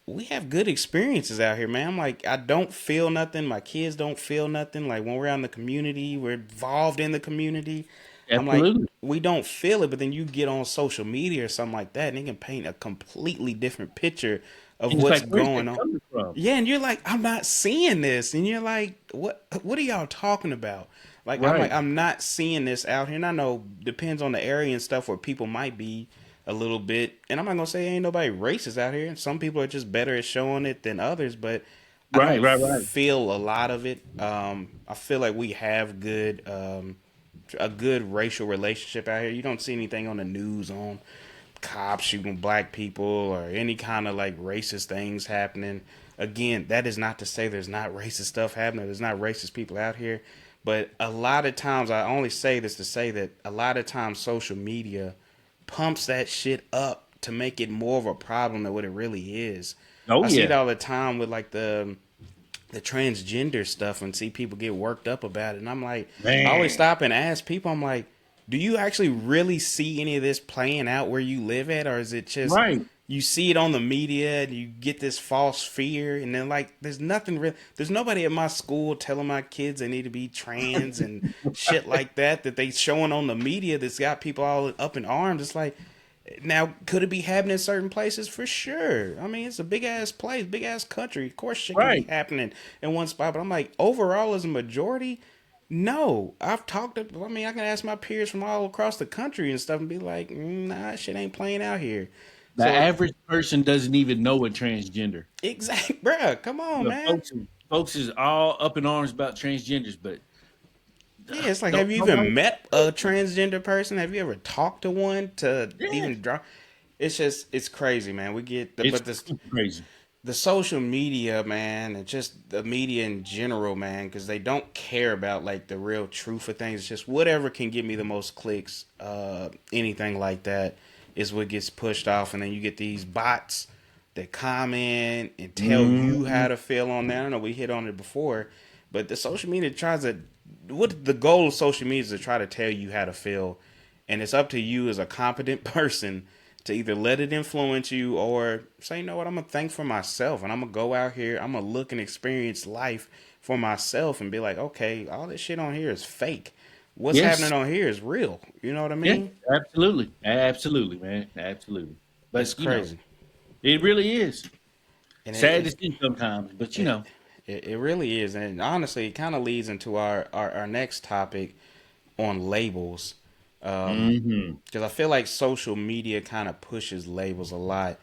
we have good experiences out here, man. I'm like, I don't feel nothing. My kids don't feel nothing. Like when we're out in the community, we're involved in the community. I'm like, Absolutely. we don't feel it, but then you get on social media or something like that, and it can paint a completely different picture of And it's what's like, where's going that on. coming from? Yeah, and you're like, I'm not seeing this, and you're like, what are y'all talking about? Like, I'm like, Right. I'm not seeing this out here, and I know depends on the area and stuff where people might be a little bit, and I'm not gonna say ain't nobody racist out here. Some people are just better at showing it than others, but I don't Right. feel a lot of it. I feel like we have a good racial relationship out here. You don't see anything on the news on cops shooting black people or any kind of like racist things happening. Again, that is not to say there's not racist stuff happening. There's not racist people out here. But a lot of times, I only say this to say that a lot of times social media pumps that shit up to make it more of a problem than what it really is. Oh I see it yeah. all the time with like the transgender stuff and see people get worked up about it. And I'm like, I always Man. stop and ask people, I'm like, do you actually really see any of this playing out where you live at? Or is it just Right. you see it on the media and you get this false fear? And then, like, there's nothing real. There's nobody at my school telling my kids they need to be trans and shit like that they showing on the media that's got people all up in arms. It's like, now, could it be happening in certain places? For sure. I mean, it's a big ass place, big ass country. Of course, shit can be Right. happening in one spot. But I'm like, overall, as a majority, no. I've talked to, I mean, I can ask my peers from all across the country and stuff and be like, nah, shit ain't playing out here. The So, average person doesn't even know a transgender. exact, bruh, come on, The man. folks is all up in arms about transgenders, but Yeah, it's like, don't have you nobody. even met a transgender person? Have you ever talked to one to Yeah, even draw? It's just, it's crazy, man. We get, it's but this, super crazy. the social media, man, and just the media in general, man, because they don't care about like the real truth of things. It's just whatever can get me the most clicks, anything like that is what gets pushed off, and then you get these bots that comment and tell you how Mhm. to feel on that. I know we hit on it before, but the social media tries to. What the goal of social media is to try to tell you how to feel, and it's up to you as a competent person to either let it influence you or say, you know what, I'm gonna think for myself and I'm gonna go out here, I'm gonna look and experience life for myself and be like, okay, all this shit on here is fake. What's Yes, happening on here is real. You know what I yeah, mean? absolutely, man, absolutely. It's But crazy. it really is And sad to see sometimes. But it, it really is. And honestly, it kind of leads into our next topic on labels. hmm Because I feel like social media kind of pushes labels a lot.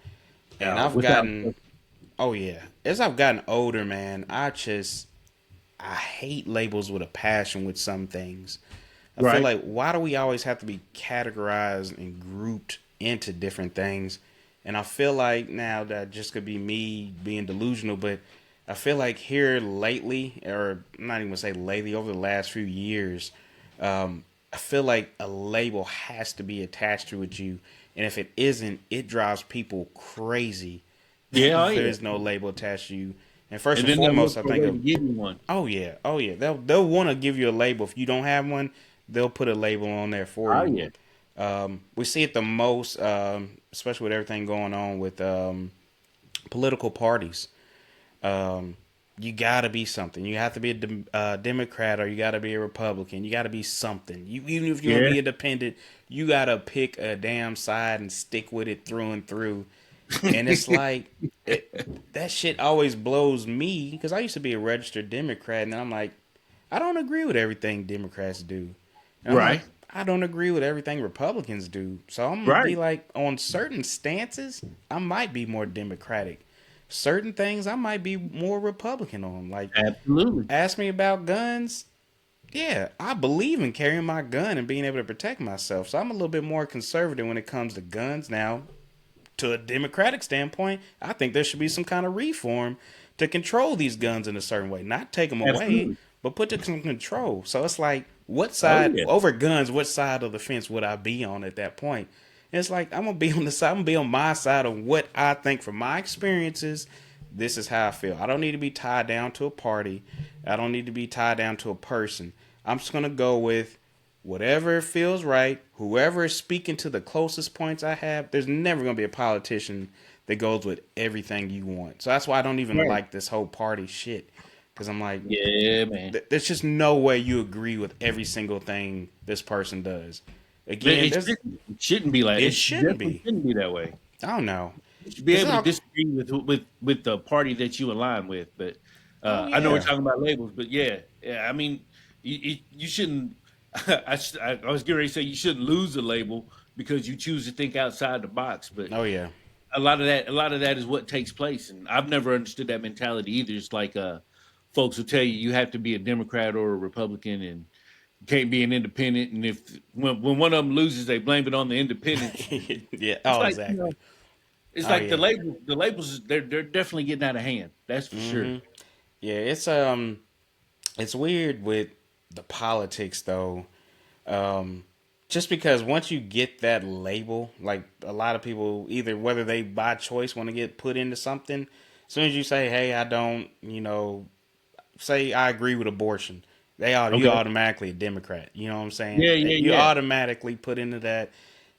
And I've without gotten, oh yeah, as I've gotten older, man, I hate labels with a passion with some things. I feel right, like why do we always have to be categorized and grouped into different things? And I feel like now that just could be me being delusional, but I feel like here lately, or I'm not even gonna say lately, over the last few years, I feel like a label has to be attached to it you, and if it isn't, it drives people crazy that yeah, oh there yeah, is no label attached to you. And first and and then they'll foremost, look I for a think way to of give you one. oh yeah, they'll want to give you a label. If you don't have one, they'll put a label on there for Oh you. yeah, We see it the most, especially with everything going on with political parties. Um, you gotta be something. You have to be a Democrat or you gotta be a Republican. You gotta be something. You even if you want to yeah, be independent, you gotta pick a damn side and stick with it through and through. And it's like that shit always blows me because I used to be a registered Democrat, and I'm like, I don't agree with everything Democrats do. And I'm like, right, I don't agree with everything Republicans do. So I'm gonna be right, like, on certain stances, I might be more Democratic. Certain things I might be more Republican on. Like, absolutely. ask me about guns. Yeah, I believe in carrying my gun and being able to protect myself. So I'm a little bit more conservative when it comes to guns. Now, to a democratic standpoint, I think there should be some kind of reform to control these guns in a certain way, not take them away, Absolutely. but put some control. So it's like, what Oh side yeah. over guns? What side of the fence would I be on at that point? And it's like I'm gonna be on the side. I'm gonna be on my side of what I think from my experiences. This is how I feel. I don't need to be tied down to a party. I don't need to be tied down to a person. I'm just gonna go with whatever feels right. Whoever is speaking to the closest points I have. There's never gonna be a politician that goes with everything you want. So that's why I don't even Right. like this whole party shit. Because I'm like, Yeah, man. there's just no way you agree with every single thing this person does. Again, It shouldn't be like it it shouldn't definitely be. shouldn't be that way. I don't know. You should be Because it's able to all, disagree with the party that you align with. But oh I know we're yeah. talking about labels, but yeah. I mean, you shouldn't. I was getting ready to say you shouldn't lose a label because you choose to think outside the box. But Oh yeah. a lot of that is what takes place, and I've never understood that mentality either. It's like folks will tell you have to be a Democrat or a Republican, and you can't be an independent. And if when one of them loses, they blame it on the independents. Yeah. It's Oh like exactly. it's Oh like the yeah. labels. The labels they're definitely getting out of hand. That's for sure. Hmm. Yeah. It's weird with the politics though. Um, just because once you get that label, like a lot of people, either whether they by choice want to get put into something, as soon as you say, "Hey, I don't," say I agree with abortion, you Okay. automatically a Democrat. You know what I'm saying? Yeah, yeah, You yeah. automatically put into that,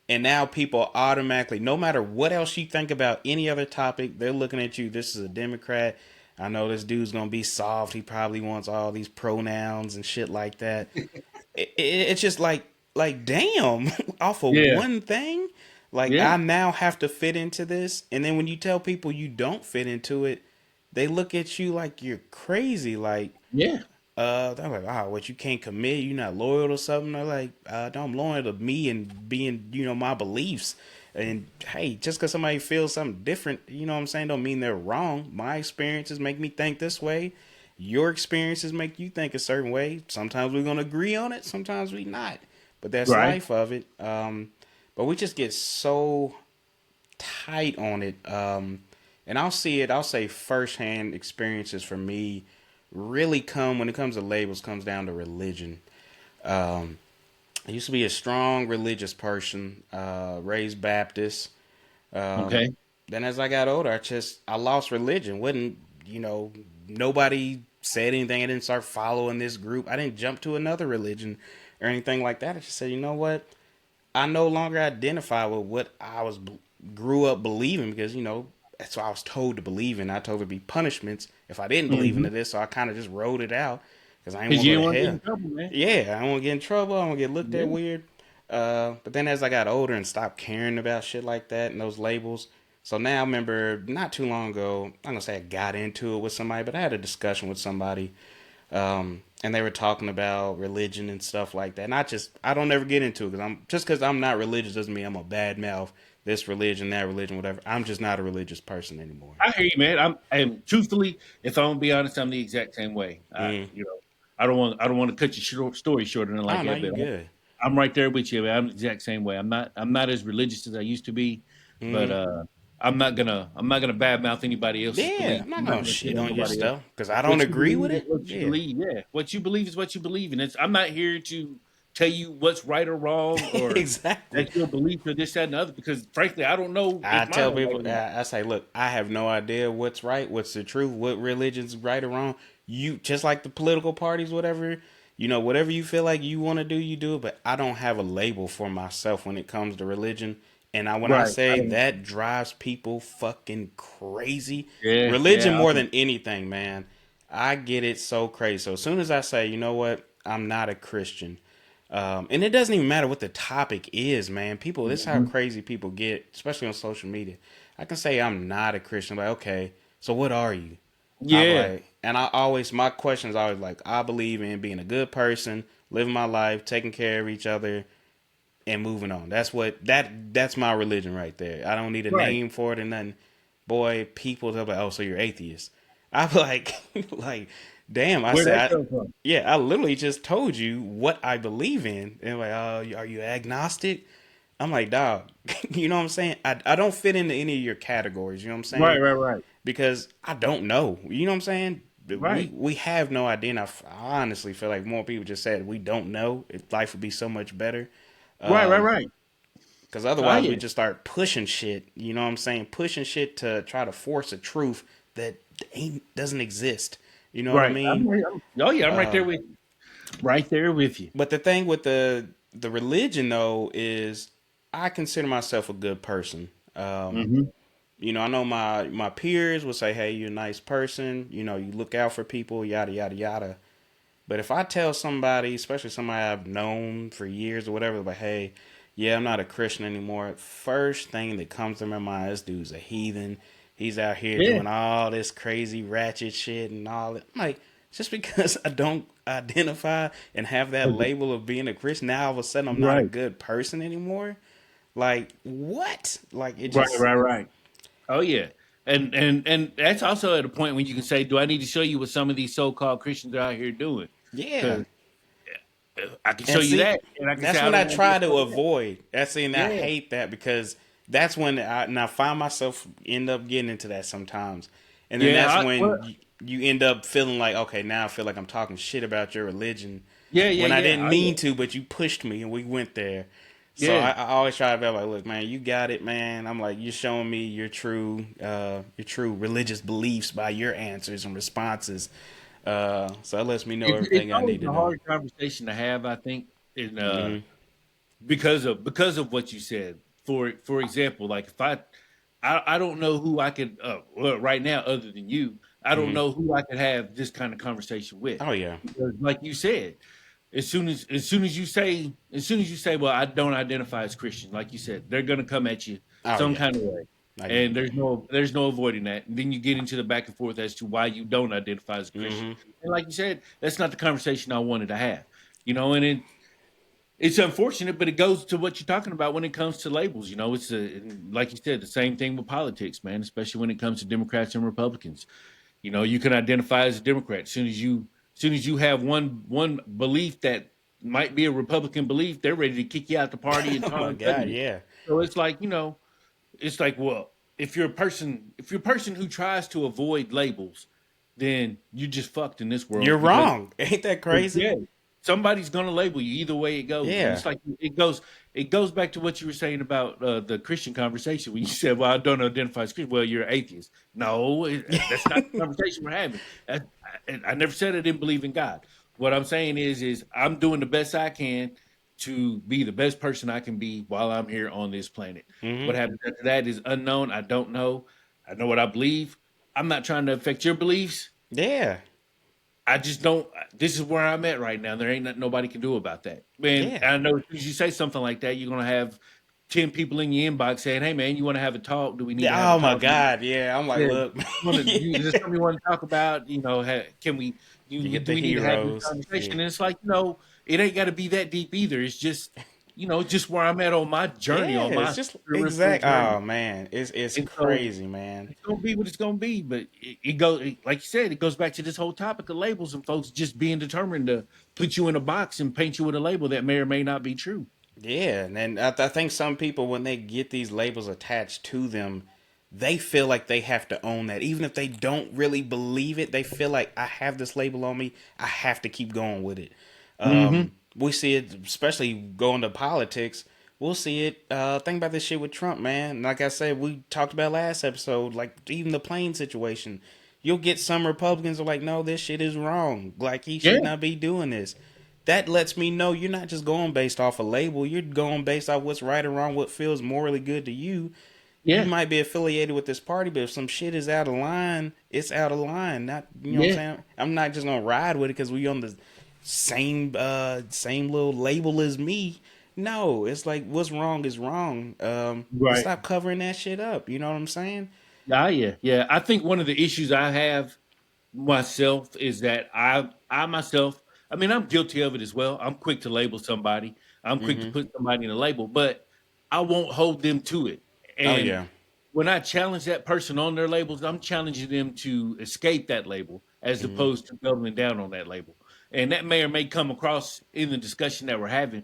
and now people automatically, no matter what else you think about any other topic, they're looking at you. This is a Democrat. I know this dude's gonna be soft. He probably wants all these pronouns and shit like that. It's just like damn, off of Yeah, one thing, like yeah, I now have to fit into this, and then when you tell people you don't fit into it, they look at you like you're crazy. Like yeah, they're like, oh, what, you can't commit, you're not loyal to something. They're like, no, I'm loyal to me and being, my beliefs. And hey, just because somebody feels something different, you know what I'm saying, don't mean they're wrong. My experiences make me think this way. Your experiences make you think a certain way. Sometimes we're gonna agree on it, sometimes we not. But that's right. life of it. But we just get so tight on it. And I'll see it. I'll say firsthand experiences for me really come when it comes to labels comes down to religion. Um, I used to be a strong religious person, raised Baptist. Um, Okay. then as I got older, I lost religion. Wouldn't you know? Nobody said anything. I didn't start following this group. I didn't jump to another religion or anything like that. I just said, you know what? I no longer identify with what grew up believing because that's what I was told to believe in. I told there to be punishments if I didn't believe into Mm-hmm. this, so I kind of just wrote it out because I didn't Because want to you go didn't to want to get hell. in trouble, man. Yeah, I don't want to get in trouble. I don't want to get looked at Yeah. weird. But then as I got older and stopped caring about shit like that and those labels, so now I remember not too long ago, I'm gonna say I got into it with somebody, but I had a discussion with somebody, and they were talking about religion and stuff like that. And I don't ever get into it because I'm not religious doesn't mean I'm a bad mouth this religion, that religion, whatever. I'm just not a religious person anymore. I hear you, man. And truthfully, if I'm gonna be honest, I'm the exact same way. Mm. I don't want to cut your story short or anything Oh like no, that, you but good. I'm right there with you, man. I'm the exact same way. I'm not as religious as I used to be, but Mm. I'm not gonna badmouth anybody else's Yeah, belief. I'm not I'm not gonna gonna shit shit on on your nobody else. stuff because I don't What you agree with believe is it. what you Yeah. believe. Yeah, what you believe is what you believe, and I'm not here to tell you what's right or wrong or Exactly. that's your belief or this, that, and the other. Because frankly, I don't know I if mine tell are right people, or not. I say, look, I have no idea what's right, what's the truth, what religion's right or wrong. You just like the political parties, whatever, whatever you feel like you want to do, you do it. But I don't have a label for myself when it comes to religion. And when I Right. I say don't. that drives people fucking crazy, Yeah. religion Yeah. more than anything, man, I get it so crazy. So as soon as I say, you know what, I'm not a Christian, and it doesn't even matter what the topic is, man. People, this is how Mhm. crazy people get, especially on social media. I can say I'm not a Christian, like, okay, so what are you? I'm Yeah. like, and my question is always like, I believe in being a good person, living my life, taking care of each other, and moving on. That's my religion right there. I don't need a Right. name for it or nothing. Boy, people tell me, oh, so you're atheist. I'm like, like, damn. Where'd that come from? Yeah, I literally just told you what I believe in, and like, oh, are you agnostic? I'm like, dog, you know what I'm saying? I don't fit into any of your categories. You know what I'm Right. saying? Right. Right. Because I don't know. You know what I'm saying? we Right. we have no idea. And I honestly feel like more people just said we don't know. Life would be so much better. Right. Right. Um, Right. because Oh otherwise we yeah. just start pushing shit. You know what I'm saying? Pushing shit to try to force a truth that ain't doesn't exist. You know what I Right. mean? Oh yeah. I'm right there Um, with you. Right there with you. but the thing with the religion though is I consider myself a good person. Hmm. You know, I know my peers will say, "Hey, you're a nice person. You know, you look out for people, yada yada yada." But if I tell somebody, especially somebody I've known for years or whatever, but hey, yeah, I'm not a Christian anymore. First thing that comes to my mind, this dude's a heathen. He's out here Yeah. doing all this crazy ratchet shit and all that. I'm like, just because I don't identify and have that label of being a Christian, now all of a sudden I'm not a Right. good person anymore. Like what? Like it Right. just Right. Right. Oh yeah. And that's also at a point when you can say, do I need to show you what some of these so-called Christians are out here doing? yeah. Because I can show And you see, that, and I can say that's I when don't I want to be try a to part of that. avoid. That's and I Yeah. hate that because that's when I find myself end up getting into that sometimes, and then Yeah. that's Well, when you end up feeling like, okay, now I feel like I'm talking shit about your religion yeah. Yeah. when I Yeah. didn't Oh yeah. mean to, but you pushed me and we went there. So Yeah. I always try to be like, look, man, you got it, man. I'm like, you're showing me your true religious beliefs by your answers and responses. So that lets me know It's everything I always need to a know. hard conversation to have, I think, in Hmm. because of what you said. For example, like if I don't know who I could well, right now other than you, I don't Hmm. know who I could have this kind of conversation with. Oh yeah. Because like you said, as soon as you say, well, I don't identify as Christian, like you said, they're gonna come at you Oh some yeah. kind of way. Like, And there's no avoiding that. And then you get into the back and forth as to why you don't identify as a Christian. hmm And like you said, that's not the conversation I wanted to have. And it's unfortunate, but it goes to what you're talking about when it comes to labels. Like you said, the same thing with politics, man, especially when it comes to Democrats and Republicans. You can identify as a Democrat as soon as you have one belief that might be a Republican belief, they're ready to kick you out the party and oh tar my and feather god, you. yeah, So it's like, well, if you're a person who tries to avoid labels, then you just fucked in this you're world because wrong. Ain't that yeah, crazy? somebody's gonna label you either way it goes, and Yeah, it's like it goes back to what you were saying about the Christian conversation when you said, "Well, I don't identify as Christian." Well, you're an atheist. No, that's not the conversation we're having. I never said I didn't believe in God. What I'm saying is I'm doing the best I can to be the best person I can be while I'm here on this planet. What hmm happens after that is unknown. I don't know. I know what I believe. I'm not trying to affect your beliefs. yeah, I just don't. This is where I'm at right now. There ain't nothing nobody can do about that. Man, yeah. I know as soon as you say something like that, you're gonna have 10 people in your inbox saying, "Hey, man, you want to have a talk? Do we need to have a Oh my talk? god, yeah. I'm like, Yeah, look, is there something you want to talk about? Can we? you get Do the we need to have this heroes. conversation?" Yeah, And it's like, it ain't got to be that deep either. It's just where I'm at on my journey, yeah. on It's my just spiritual exact. journey. Oh man, it's And so crazy, man. it's gonna be what it's gonna be. But it goes, like you said, it goes back to this whole topic of labels and folks just being determined to put you in a box and paint you with a label that may or may not be true. Yeah, and then I think some people when they get these labels attached to them, they feel like they have to own that, even if they don't really believe it. They feel like I have this label on me, I have to keep going with it. Mm-hmm. We see it, especially going to politics. We'll see it. Think about this shit with Trump, man. Like I said, we talked about last episode, like even the plane situation. You'll get some Republicans are like, no, this shit is wrong. Like he should Yeah, not be doing this. That lets me know you're not just going based off a label. You're going based off what's right or wrong, what feels morally good to you. You yeah, might be affiliated with this party, but if some shit is out of line, it's out of line. Not, you know what I'm yeah, saying? I'm not just gonna ride with it because we on the same little label as me. No, it's like what's wrong is wrong. And right. stop covering that shit up. You know what I'm saying? Yeah, yeah. I think one of the issues I have myself is that I myself, I mean, I'm guilty of it as well. I'm quick to label somebody. I'm quick to Mm-hmm. put somebody in a label, but I won't hold them to it. Oh And yeah. when I challenge that person on their labels, I'm challenging them to escape that label as Mm-hmm. opposed to doubling down on that label. And that may or may come across in the discussion that we're having.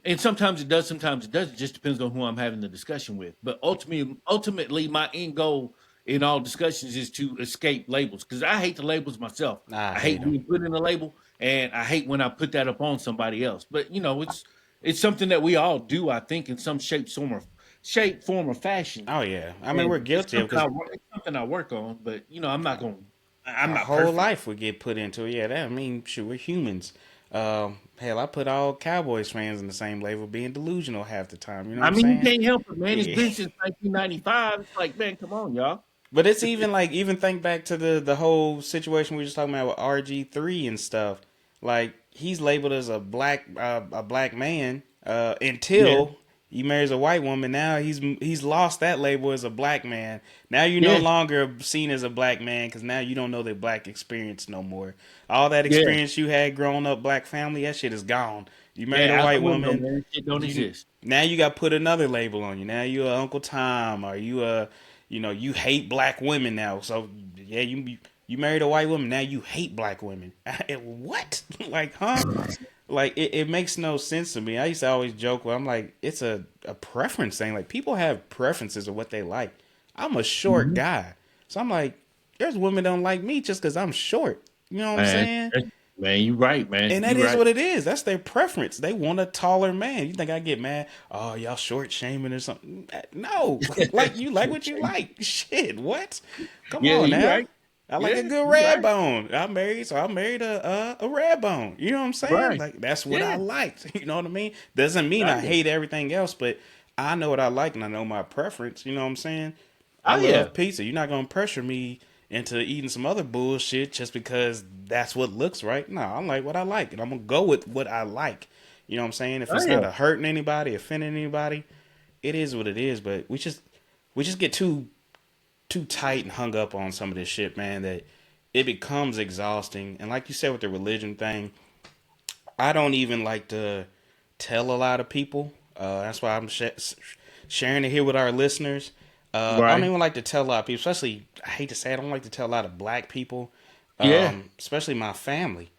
And sometimes it does, sometimes it doesn't. It just depends on who I'm having the discussion with. But ultimately, my end goal in all discussions is to escape labels because I hate the labels myself. I I hate hate them. being put in a label, and I hate when I put that upon somebody else. But it's something that we all do, I think, in some shape, form, or fashion. Oh yeah, I mean we're And guilty of because it's something I work on. But I'm not going. I'm our not whole perfect. life would get put into it. Yeah, that I mean, shoot, we're humans. Hell, I put all Cowboys fans in the same label, being delusional half the time. You know what I I'm mean, you saying? can't help it, man. It's Yeah. been since 1995. It's like, man, come on, y'all. But it's even like even think back to the whole situation we were just talking about with RG3 and stuff. Like he's labeled as a black man Yeah, until he marries a white woman. Now he's lost that label as a black man. Now you're no yeah, longer seen as a black man because now you don't know the black experience no more. All that yeah, experience you had growing up, black family, that shit is gone. You married a yeah. Out the white window, woman. man. Shit don't You exist. now you got to put another label on you. Now you a Uncle Tom, or you a you hate black women now. So yeah, you married a white woman. Now you hate black women. What? Like, huh? Like it makes no sense to me. I used to always joke where I'm like, it's a preference thing. Like people have preferences of what they like. I'm a short Mhm. guy. So I'm like, there's women don't like me just because I'm short. You know what I'm Man, saying? man, you right, man. And that You is right. what it is. That's their preference. They want a taller man. You think I get mad? Oh, y'all short shaming or something? No, like you like what you like. Shit, what? Come Yeah, on you now. right. I like a Yeah, good you red right. bone. I'm married, so I married a red bone. You know what I'm saying? Right. Like that's what I Yeah. liked. You know what I mean? Doesn't mean Oh I yeah. hate everything else, but I know what I like and I know my preference. You know what I'm saying? I Oh yeah. love pizza. You're not gonna pressure me into eating some other bullshit just because that's what looks right. No, I like what I like, and I'm gonna go with what I like. You know what I'm saying? If Oh it's not yeah. a hurting anybody, offending anybody, it is what it is. But we just get too tight and hung up on some of this shit, man. That it becomes exhausting. And like you said with the religion thing, I don't even like to tell a lot of people. That's why I'm sharing it here with our listeners. I don't Right. even like to tell a lot of people, especially, I hate to say it, I don't like to tell a lot of black people, Yeah. especially my family,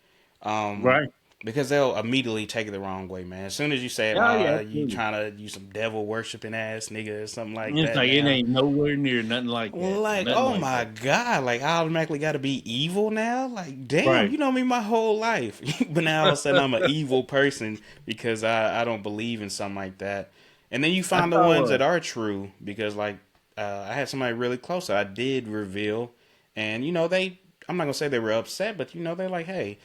um, Right. because they'll immediately take it the wrong way, man. As soon as you say, Oh yeah. you Absolutely. trying to use some devil worshiping ass nigga or something like It's that like it now, ain't nowhere near nothing like that. like, Nothing oh like my that. god, like I automatically got to be evil now. Like, damn, Right. you know me my whole life, but now all of a sudden I'm an evil person because I don't believe in something like that. And then you I find the ones saw. that are true because like I had somebody really close that I did reveal, and I'm not gonna say they were upset, but they're like, hey,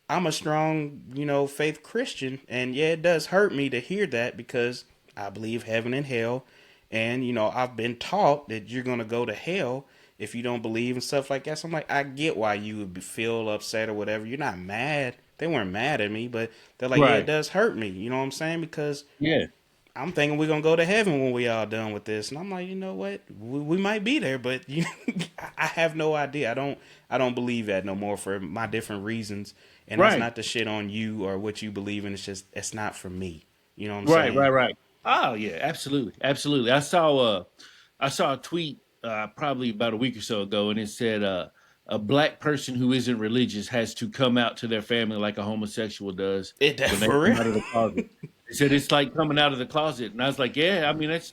I'm a strong faith Christian, and yeah, it does hurt me to hear that because I believe heaven and hell, and I've been taught that you're gonna go to hell if you don't believe and stuff like that. So I'm like, I get why you would feel upset or whatever. You're not mad. They weren't mad at me, but they're like, yeah, it Right. does hurt me. You know what I'm saying? Because Yeah. I'm thinking we're gonna go to heaven when we all done with this, and I'm like, you know what? We might be there, but I have no idea. I don't believe that no more for my different reasons, and that's Right. not the shit on you or what you believe in. It's just it's not for me. You know what I'm Right. saying? Right. Right. Oh yeah. Absolutely. Absolutely. I saw a tweet probably about a week or so ago, and it said a black person who isn't religious has to come out to their family like a homosexual does It when they for come real. out of the closet. They said it's like coming out of the closet, and I was like, yeah. I mean, that's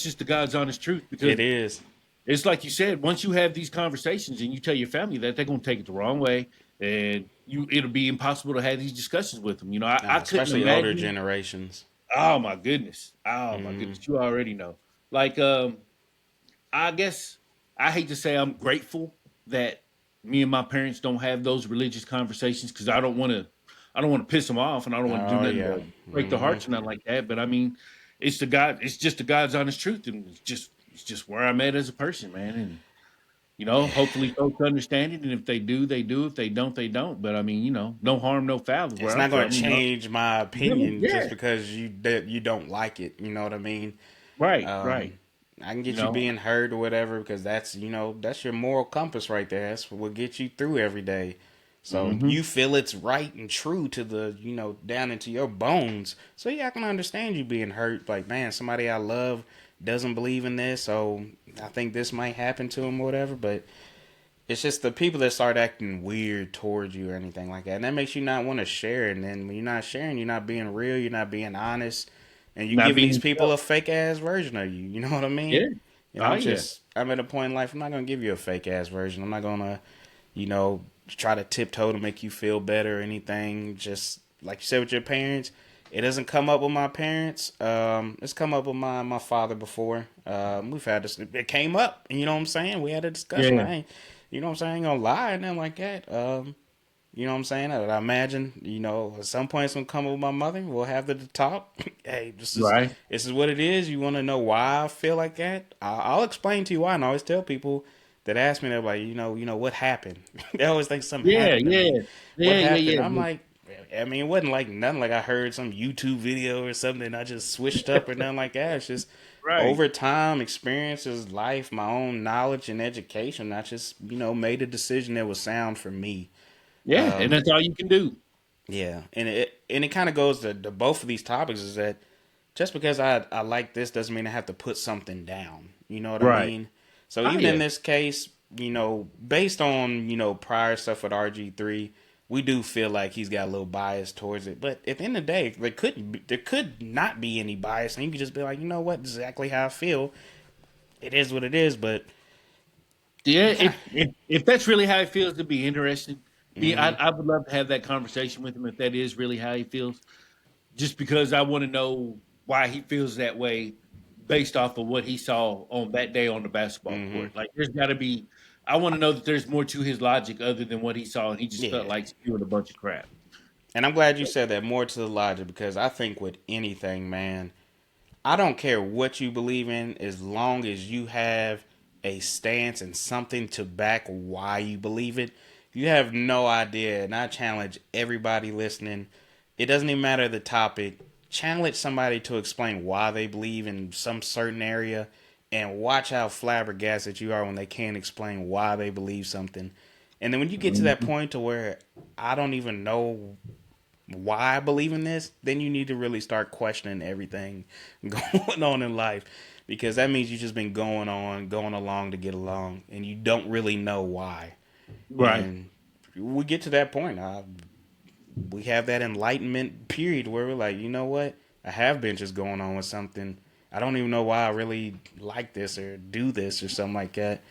just the God's honest truth because It is. it's like you said. Once you have these conversations and you tell your family that, they're going to take it the wrong way, and it'll be impossible to have these discussions with them. I couldn't Especially older imagine. generations. Oh my goodness. Oh my Mm, goodness. You already know. Like I guess I hate to say I'm grateful that me and my parents don't have those religious conversations because I don't want to piss them off and I don't want to do oh nothing yeah. to break their hearts or nothing like that. But I mean, it's just the God's honest truth and it's just where I'm at as a person, man. And hopefully folks understand it. And if they do, they do. If they don't, they don't. But I mean, no harm, no foul is It's where I'm not going to from, change my You know? opinion just Yeah. because you don't like it. You know what I mean? Right, right. Um, I can You get you know, being hurt or whatever because that's your moral compass right there. That's what gets you through every day. So hmm you feel it's right and true to the down into your bones. So yeah, I can understand you being hurt. Like man, somebody I love doesn't believe in this, so I think this might happen to him or whatever. But it's just the people that start acting weird towards you or anything like that. And that makes you not want to share. And then when you're not sharing, you're not being real, you're not being honest, and you're not giving these being people yourself. a fake ass version of you. You know what I Yeah, mean? Oh yeah. I'm at a point in life. I'm not gonna give you a fake ass version. I'm not gonna, you know, try to tiptoe to make you feel better or anything. Just like you said with your parents, it doesn't come up with my parents. It's come up with my father before. We've had this. It came up, and you know what I'm saying. We had a discussion. Yeah. I ain't, you know what I'm saying. I ain't gonna lie and nothing like that. You know what I'm saying? I imagine, at some point it's gonna come up with my mother. We'll have the talk. Hey, Right. this is what it is. You want to know why I feel like that? I'll explain to you why. And I always tell people that ask me that, like, what happened? They always think something Yeah. happened to Yeah. me. What Yeah. Yeah. happened? Yeah. I'm like, I mean, it wasn't like nothing. Like I heard some YouTube video or something. And I just switched up or nothing like that. It's just Right. over time, experiences, life, my own knowledge and education. I just made a decision that was sound for me. Yeah. And Um, that's all you can do. yeah, and it kind of goes to both of these topics is that just because I like this doesn't mean I have to put something down. You know what I Right. mean? So Oh even in yeah. this case, based on prior stuff with RG3, we do feel like he's got a little bias towards it. But at the end of the day, there could not be any bias, and you could just be like, you know what, this is exactly how I feel. It is what it is. But Yeah. you kind of, If that's really how he feels, to be interesting. mm-hmm, I would love to have that conversation with him if that is really how he feels. Just because I want to know why he feels that way based off of what he saw on that day on the basketball mm-hmm, court. Like there's got to be. I want to know that there's more to his logic other than what he saw, and he just felt yeah. like spewing a bunch of crap. And I'm glad you said that, more to the logic, because I think with anything, man, I don't care what you believe in as long as you have a stance and something to back why you believe it. You have no idea, and I challenge everybody listening. It doesn't even matter the topic. Challenge somebody to explain why they believe in some certain area, and watch how flabbergasted you are when they can't explain why they believe something. And then when you get to that Mhm. point to where I don't even know why I believe in this, then you need to really start questioning everything going on in life, because that means you've just been going along to get along, and you don't really know why. Right, And we get to that point. We have that enlightenment period where we're like, you know what? I have been just going on with something. I don't even know why I really like this or do this or something like that.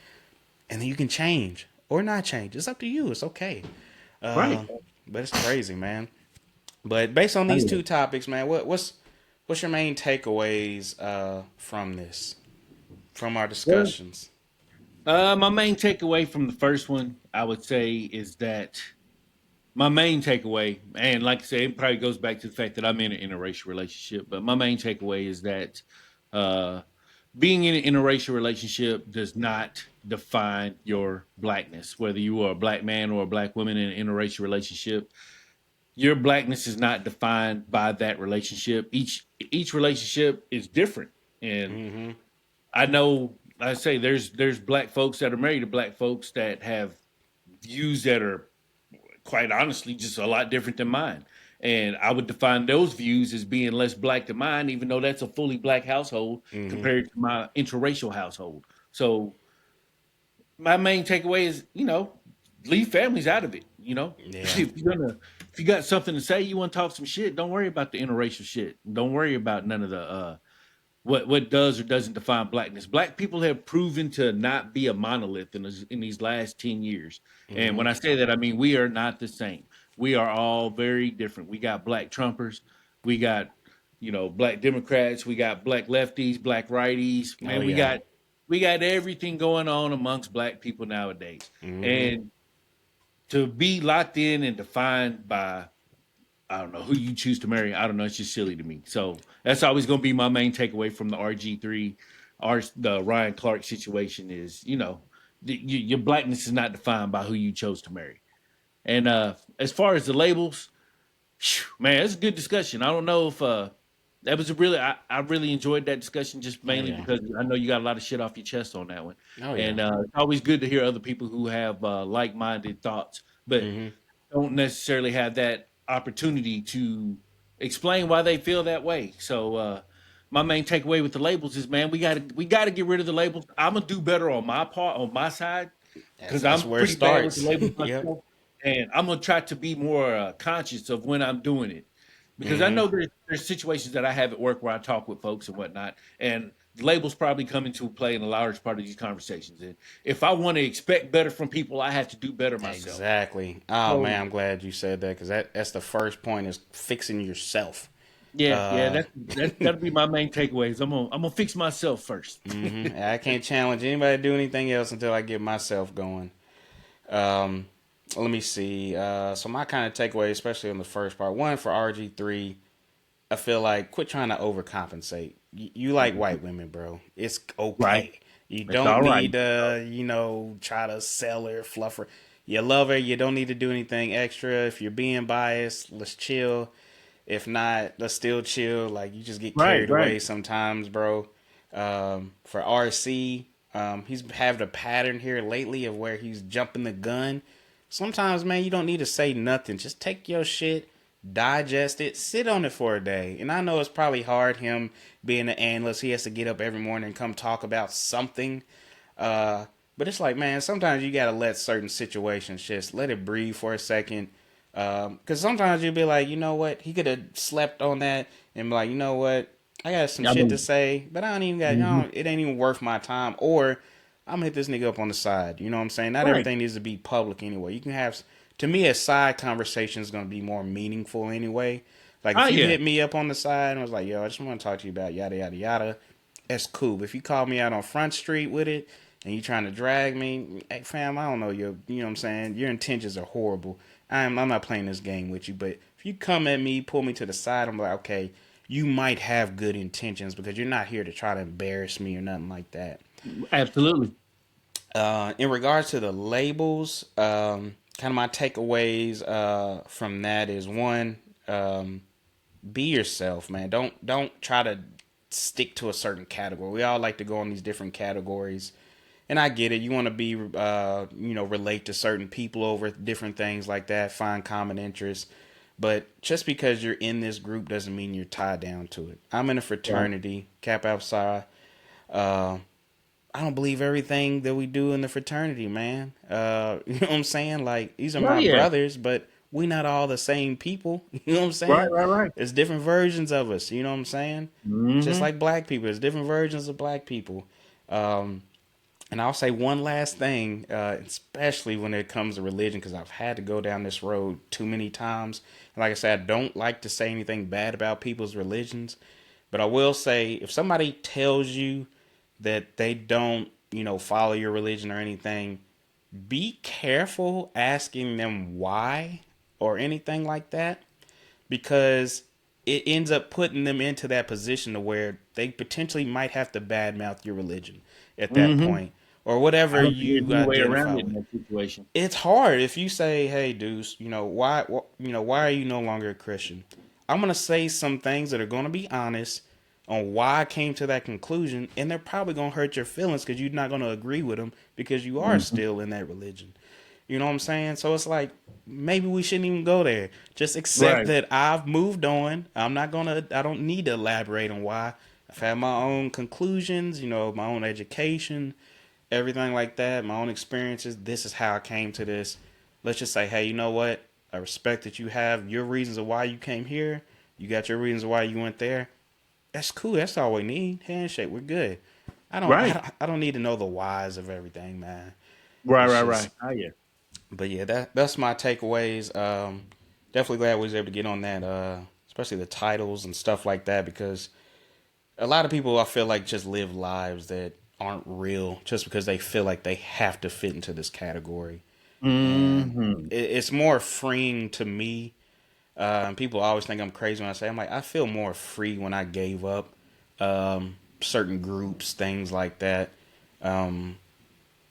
And then you can change or not change. It's up to you. It's okay. right. Uh, but it's crazy, man. But based on Oh, these yeah. two topics, man, what's your main takeaways from this, from our Well, discussions? my main takeaway from the first one, I would say, is that my main takeaway, and like I said, it probably goes back to the fact that I'm in an interracial relationship. But my main takeaway is that uh, being in an interracial relationship does not define your blackness. Whether you are a black man or a black woman in an interracial relationship, your blackness is not defined by that relationship. Each relationship is different, and Mm-hmm. I know. I say there's black folks that are married to black folks that have views that are quite honestly just a lot different than mine. And I would define those views as being less black than mine, even though that's a fully black household Mm-hmm. compared to my interracial household. So my main takeaway is, leave families out of it. Yeah. If if you got something to say, you want to talk some shit, don't worry about the interracial shit. Don't worry about none of the what does or doesn't define blackness. Black people have proven to not be a monolith in these last 10 years. And Mm-hmm. when I say that, I mean we are not the same. We are all very different. We got black Trumpers, we got, black Democrats, we got black lefties, black righties. Oh Man, we yeah. got we got everything going on amongst black people nowadays. Mm-hmm. And to be locked in and defined by, I don't know who you choose to marry. I don't know. It's just silly to me. So that's always going to be my main takeaway from the RG3, the Ryan Clark situation is, your blackness is not defined by who you chose to marry. And as far as the labels, man, it's a good discussion. I don't know if that was a really, I really enjoyed that discussion just Oh mainly yeah. because I know you got a lot of shit off your chest on that one. Oh yeah. And it's always good to hear other people who have like minded thoughts. But Mm-hmm. don't necessarily have that opportunity to explain why they feel that way. So my main takeaway with the labels is, man, we gotta get rid of the labels. I'm gonna do better on my part, on my side, because That's I'm where it pretty bad with the starts. labels Yep. myself, and I'm gonna try to be more conscious of when I'm doing it, because I Mm-hmm. know there's situations that I have at work where I talk with folks and whatnot, and labels probably come into play in a large part of these conversations. And if I want to expect better from people, I have to do better myself. Exactly. Oh So man, I'm glad you said that because that's the first point is fixing yourself. yeah, Uh, that'll be my main takeaways. I'm gonna fix myself first. I can't challenge anybody to do anything else until I get myself going. Um, Let me see. So my kind of takeaway, especially on the first part, one for RG3, I feel like quit trying to overcompensate. You like white women, bro. It's Right. okay. You It's don't all right. need to, try to sell her, fluff her. You love her. You don't need to do anything extra. If you're being biased, let's chill. If not, let's still chill. Like you just get Right, carried right. away sometimes, bro. For RC, he's having a pattern here lately of where he's jumping the gun. Sometimes, man, you don't need to say nothing. Just take your shit, digest it, sit on it for a day. And I know it's probably hard him being an analyst. He has to get up every morning and come talk about something. But it's like, man, sometimes you gotta let certain situations just let it breathe for a second. Because sometimes you'll be like, you know what, he could have slept on that and be like, you know what, I got some I shit to mean, say, but I don't even got, mhm. it ain't even worth my time. Or I'm gonna hit this nigga up on the side. You know what I'm saying? Not Right. everything needs to be public anyway. You can have, to me, a side conversation is gonna be more meaningful anyway. Like Oh if you yeah. hit me up on the side and was like, yo, I just want to talk to you about yada yada yada, that's cool. But if you call me out on Front Street with it and you trying to drag me, hey fam, I don't know you know what I'm saying? Your intentions are horrible. I'm not playing this game with you. But if you come at me, pull me to the side, I'm like, okay, you might have good intentions because you're not here to try to embarrass me or nothing like that. Absolutely. In regards to the labels, kind of my takeaways from that is one, be yourself, man. Don't try to stick to a certain category. We all like to go in these different categories, and I get it. You want to be, relate to certain people over different things like that, find common interests. But just because you're in this group doesn't mean you're tied down to it. I'm in a Right. fraternity, Kappa Psi. Uh, I don't believe everything that we do in the fraternity, man. You know what I'm saying? Like these are Oh my yeah. brothers, but we not all the same people. You know what I'm Right, saying? right, right. There's different versions of us. You know what I'm saying? Just Hmm. like black people, there's different versions of black people. Um, and I'll say one last thing, especially when it comes to religion, because I've had to go down this road too many times. And like I said, I don't like to say anything bad about people's religions, but I will say if somebody tells you that they don't, follow your religion or anything, be careful asking them why or anything like that because it ends up putting them into that position to where they potentially might have to badmouth your religion at that Hmm. point or I whatever don't think there's you any way around identify it in with. that situation. It's hard if you say, "Hey, Deuce, why are you no longer a Christian?" I'm gonna say some things that are gonna be honest on why I came to that conclusion, and they're probably gonna hurt your feelings because you're not gonna agree with them because you are Hmm. still in that religion. You know what I'm saying? So it's like maybe we shouldn't even go there. Just accept Right. that I've moved on. I don't need to elaborate on why. I've had my own conclusions, my own education, everything like that, my own experiences. This is how I came to this. Let's just say, hey, you know what? I respect that you have your reasons of why you came here. You got your reasons why you went there. That's cool. That's all we need. Handshake. We're good. Right. I don't need to know the whys of everything, man. Right, It's right, just right. Oh yeah. but yeah, that's my takeaways. Definitely glad we was able to get on that, especially the titles and stuff like that, because a lot of people I feel like just live lives that aren't real just because they feel like they have to fit into this category, and Hmm. it's more freeing to me. And people always think I'm crazy when I say I'm like I feel more free when I gave up certain groups, things like that. Um,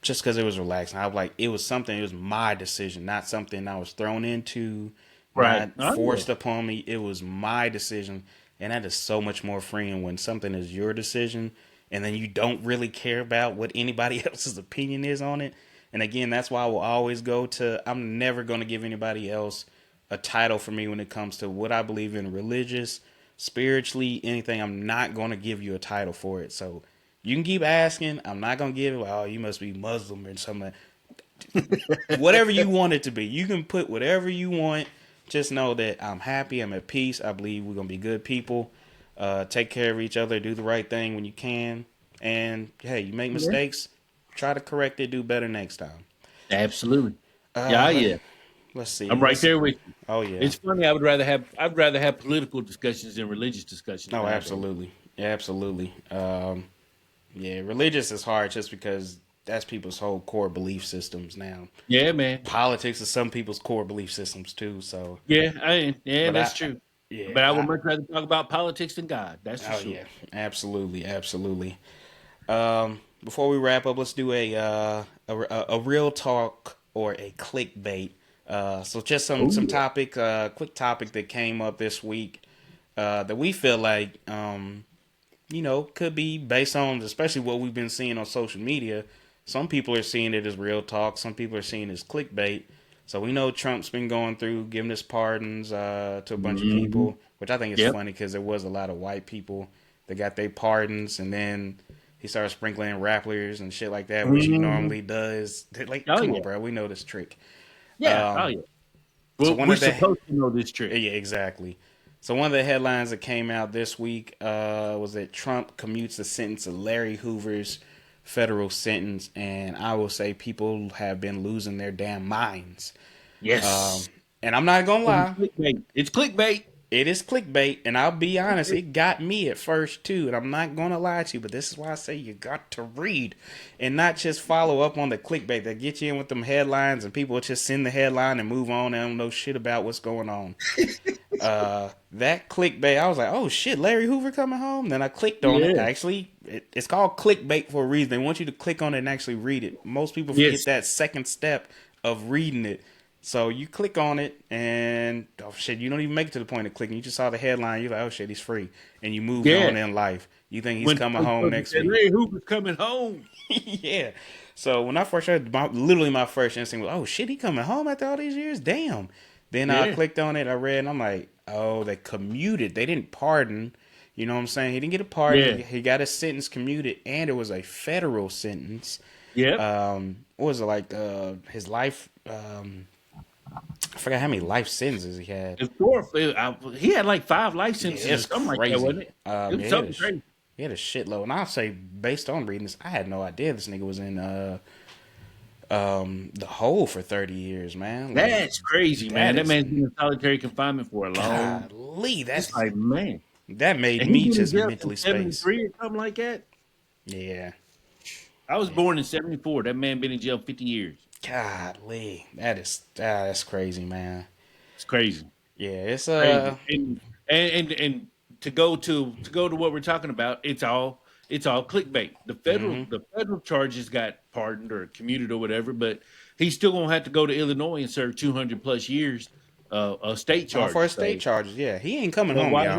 just because it was relaxing. I was like, it was something. It was my decision, not something I was thrown into, Right. not Oh yeah. forced upon me. It was my decision, and that is so much more freeing when something is your decision, and then you don't really care about what anybody else's opinion is on it. And again, that's why I will always go to. I'm never going to give anybody else a title for me when it comes to what I believe in, religious, spiritually, anything. I'm not going to give you a title for it. So you can keep asking. I'm not gonna give it. Oh, you must be Muslim or something. Whatever you want it to be, you can put whatever you want. Just know that I'm happy. I'm at peace. I believe we're gonna be good people. Take care of each other. Do the right thing when you can. And hey, you make Yeah. mistakes, try to correct it, do better next time. Absolutely. Yeah, Uh, yeah. let's see. I'm right Let's. there with you. Oh yeah. It's funny. I'd rather have political discussions than religious discussions Oh, nowadays. absolutely, absolutely. Yeah, religious is hard just because that's people's whole core belief systems now. Yeah, man. Politics is some people's core belief systems too. So, Yeah, but that's true. But I would yeah, much rather talk about politics than God. That's for oh sure. yeah, absolutely, absolutely. Before we wrap up, let's do a real talk or a clickbait. So just Oh some yeah. topic, quick topic that came up this week that we feel like could be based on especially what we've been seeing on social media. Some people are seeing it as real talk. Some people are seeing it as clickbait. So we know Trump's been going through giving his pardons to a bunch of Hmm. people, which I think is Yep. funny because there was a lot of white people that got their pardons, and then he started sprinkling rappers and shit like that, which he Hmm. normally does. Like, Oh come on, yeah. bro, we know this trick. Yeah. Oh Um, yeah. so Well, one we're of the supposed to know this trick. yeah, exactly. So one of the headlines that came out this week was that Trump commutes the sentence of Larry Hoover's federal sentence, and I will say people have been losing their damn minds. Yes. And I'm not gonna It's lie, clickbait. It's clickbait. it is clickbait, and I'll be honest, it got me at first too, and I'm not gonna lie to you, but this is why I say you got to read and not just follow up on the clickbait that get you in with them headlines, and people will just send the headline and move on and don't know shit about what's going on. That clickbait, I was like, oh shit, Larry Hoover coming home. Then I clicked on it. Yeah. Actually, it's called clickbait for a reason. They want you to click on it and actually read it. Most people forget Yes. that second step of reading it. So you click on it and oh shit, you don't even make it to the point of clicking. You just saw the headline. You're like, oh shit, he's free, and you moved Yeah. on in life. You think he's When coming home Facebook next said, week? "Hey, Hoover's coming home." Yeah. So when I first heard, literally my first instinct was, "Oh shit, he coming home after all these years? Damn." Then I Yeah. clicked on it, I read, and I'm like, "Oh, they commuted. They didn't pardon. You know what I'm saying? He didn't get a pardon. Yeah. He got his sentence commuted, and it was a federal sentence. Yep. What was it like? His life. I forgot how many life sentences he had. The fourth, he had like 5 life Yeah, sentences or it's something like that, crazy. wasn't it? It Yeah, was something crazy. he had a shitload. And I'll say, based on reading this, I had no idea this nigga was in the hole for 30 years, man. Like That's crazy, man. that That is man's been in solitary confinement for a long. golly. It's like, man, That made and he's me been in just jail since mentally space. '73 or something like that. Yeah. I was born in '74. That man been in jail 50 years. Golly. That's crazy, man. It's crazy, Yeah, it's crazy. And to go to what we're talking about, it's all clickbait. The federal mhm. the federal charges got pardoned or commuted or whatever, but he's still gonna have to go to Illinois and serve 200 plus years of state All for charges. his state charges. Yeah, he ain't coming So home, why y'all. he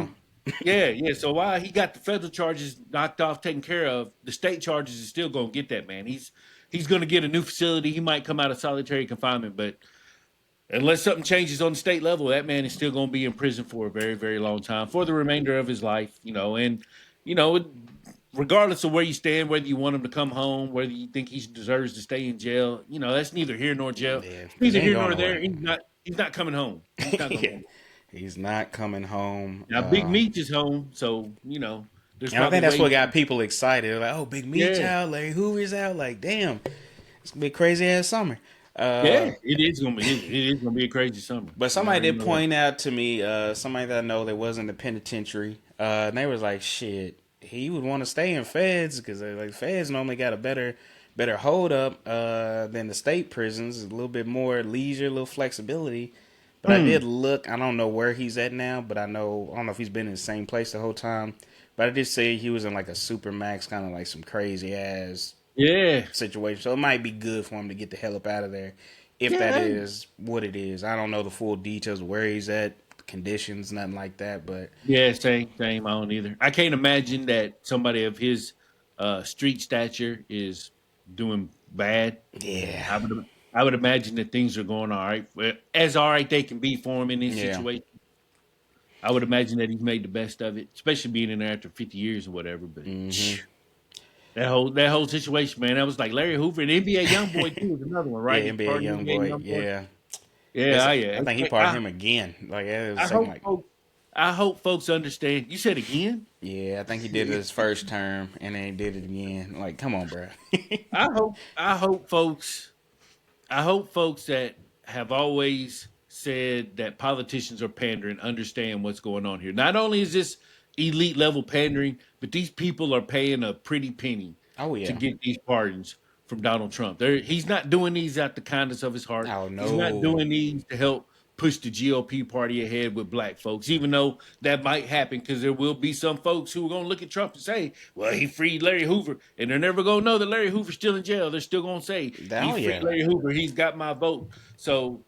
yeah, yeah. So while he got the federal charges knocked off, taken care of, the state charges is still gonna get that man. He's gonna get a new facility. He might come out of solitary confinement, but unless something changes on the state level, that man is still gonna be in prison for a very, very long time for the remainder of his life. And you know, regardless of where you stand, whether you want him to come home, whether you think he deserves to stay in jail, that's neither here nor jail. Yeah, because he Neither ain't here going nor nowhere. there. He's not coming home. He's not gonna Yeah, come. he's not coming home. Now, Big Meech is home, so there's And I probably think that's ways. what got people excited. Like, oh, Big Meech Yeah, out, Larry Hoover's out. Like, damn, it's gonna be a crazy ass summer. yeah, Uh, it is gonna be a crazy summer. but I somebody already did know that. point out to me, somebody that I know that was in the penitentiary, and they was like, shit, he would want to stay in feds because like feds normally got a better hold up than the state prisons, a little bit more leisure, a little flexibility. But I did Hmm. look. I don't know where he's at now, but I don't know if he's been in the same place the whole time. But I did say he was in like a super max, kind of like some crazy ass Yeah, situation. So it might be good for him to get the hell up out of there, if that yeah, is what it is. I don't know the full details of where he's at, conditions, nothing like that. But yeah. Same. I don't either. I can't imagine that somebody of his street stature is doing bad. yeah, I would I would imagine that things are going all right, as all right they can be for him in this yeah, situation. I would imagine that he's made the best of it, especially being in there after 50 years or whatever. But hmm that whole situation, man, that was like Larry Hoover and NBA YoungBoy too was another one, yeah. right? He NBA pardoned young NBA boy, YoungBoy. yeah. Yeah, yeah. I think he Like, pardoned him again. Like it was I something hope like folks, I hope folks understand. You said again. Yeah, I think he did it his first term and then he did it again. Like, come on, bro. I hope folks that have always said that politicians are pandering understand what's going on here. Not only is this elite level pandering, but these people are paying a pretty penny Oh to yeah. get these pardons from Donald Trump. He's not doing these out the kindness of his heart. Oh He's not no. doing these to help push the GOP party ahead with black folks, even though that might happen because there will be some folks who are going to look at Trump and say, well, he freed Larry Hoover. And they're never going to know that Larry Hoover's still in jail. They're still going to say, he Oh freed yeah. Larry Hoover. He's got my vote. So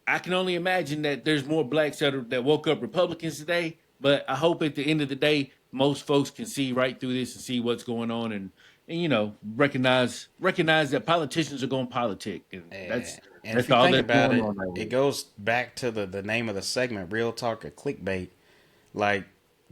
I can only imagine that there's more blacks that woke up Republicans today. But I hope at the end of the day, most folks can see right through this and see what's going on and recognize that politicians are going to politic, and Yeah. And if that's you all think that's about going it, on right it here. goes back to the name of the segment, Real Talk or Clickbait. Like,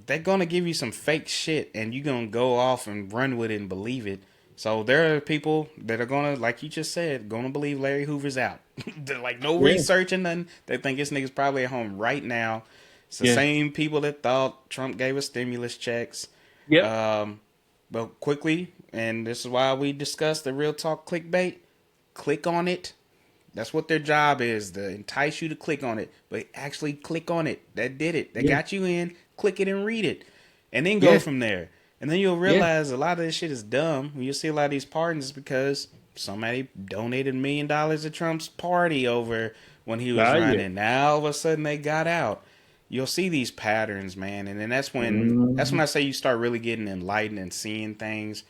they're gonna give you some fake shit and you're gonna go off and run with it and believe it. So there are people that are gonna, like you just said, gonna believe Larry Hoover's out. They're like no Yeah, research and nothing. They think this nigga's probably at home right now. It's the yeah, same people that thought Trump gave us stimulus checks. yep, Um, but quickly, and this is why we discuss the Real Talk Clickbait. Click on it. That's what their job is, to entice you to click on it. But actually click on it. That did it. They yeah, got you in. Click it and read it. And then go yeah, from there. And then you'll yeah. realize a lot of this shit is dumb. When you see a lot of these pardons because somebody donated $1 million to Trump's party over when he was Ah, yeah. running. Now all of a sudden they got out. You'll see these patterns, man. And then that's when Mhm. I say you start really getting enlightened and seeing things.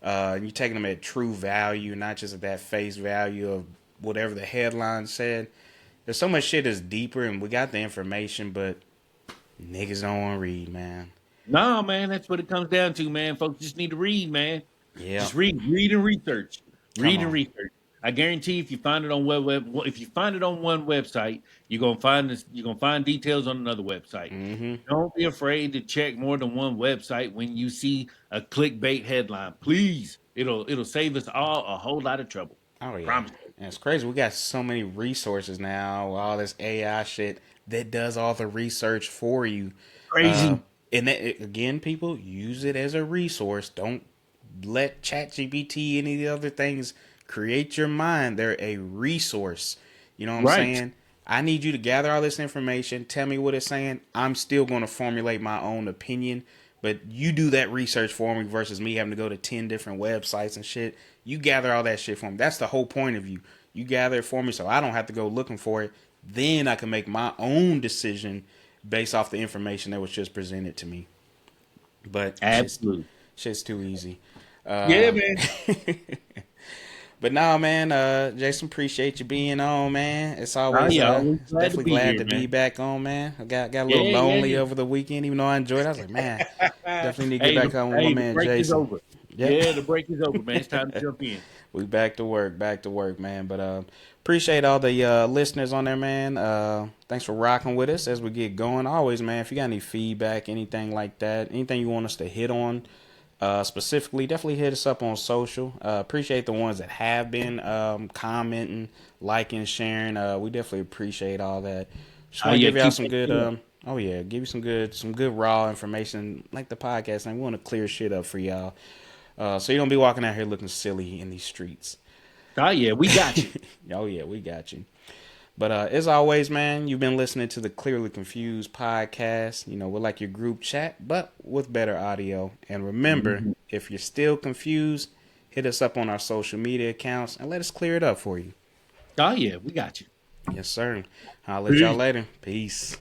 You're taking them at true value, not just at that face value of whatever the headline said. There's so much shit that's deeper, and we got the information, but niggas don't want to read, man. No, man, that's what it comes down to, man. Folks just need to read, man. Yeah, Just read and research. come Read and on. research. I guarantee if you find it on if you find it on one website, you're gonna find details on another website. Mm-hmm. Don't be afraid to check more than one website when you see a clickbait headline. Please, it'll save us all a whole lot of trouble. Oh yeah, Promise. You. and it's crazy. We got so many resources now. All this AI shit that does all the research for you. Uh, Crazy. and that, again, people use it as a resource. Don't let ChatGPT any of the other things create your mind. They're a resource. You know what I'm Right. saying? I need you to gather all this information. Tell me what it's saying. I'm still going to formulate my own opinion. But you do that research for me versus me having to go to 10 different websites and shit. You gather all that shit for me. That's the whole point of you. You gather it for me so I don't have to go looking for it. Then I can make my own decision based off the information that was just presented to me. But Absolutely. shit's too easy. Yeah, Uh, man. but now, man, Jason, appreciate you being on, man. It's Oh always yeah, always glad to definitely be glad here, to be man. back on, man. I got a Yeah, little yeah, lonely yeah. over the weekend, even though I enjoyed it. I was like, man, definitely need to get Hey, back on with my the man break is Jason. over. Yep. Yeah, the break is over, man. It's time to jump in. We back to work, man. But appreciate all the listeners on there, man. Thanks for rocking with us as we get going. Always, man. If you got any feedback, anything like that, anything you want us to hit on, specifically, definitely hit us up on social. Appreciate the ones that have been commenting, liking, sharing. We definitely appreciate all that. Just Oh want to yeah, give y'all keep some that good. shit up. Oh yeah, give you some good raw information like the podcast. And we want to clear shit up for y'all. So you don't be walking out here looking silly in these streets. Oh yeah, we got you. Oh yeah, we got you. But as always, man, you've been listening to the Clearly Confused podcast. You know, we're like your group chat, but with better audio. And remember, Mhm. if you're still confused, hit us up on our social media accounts and let us clear it up for you. Oh yeah, we got you. Yes, sir. I'll let y'all Peace. later. Peace.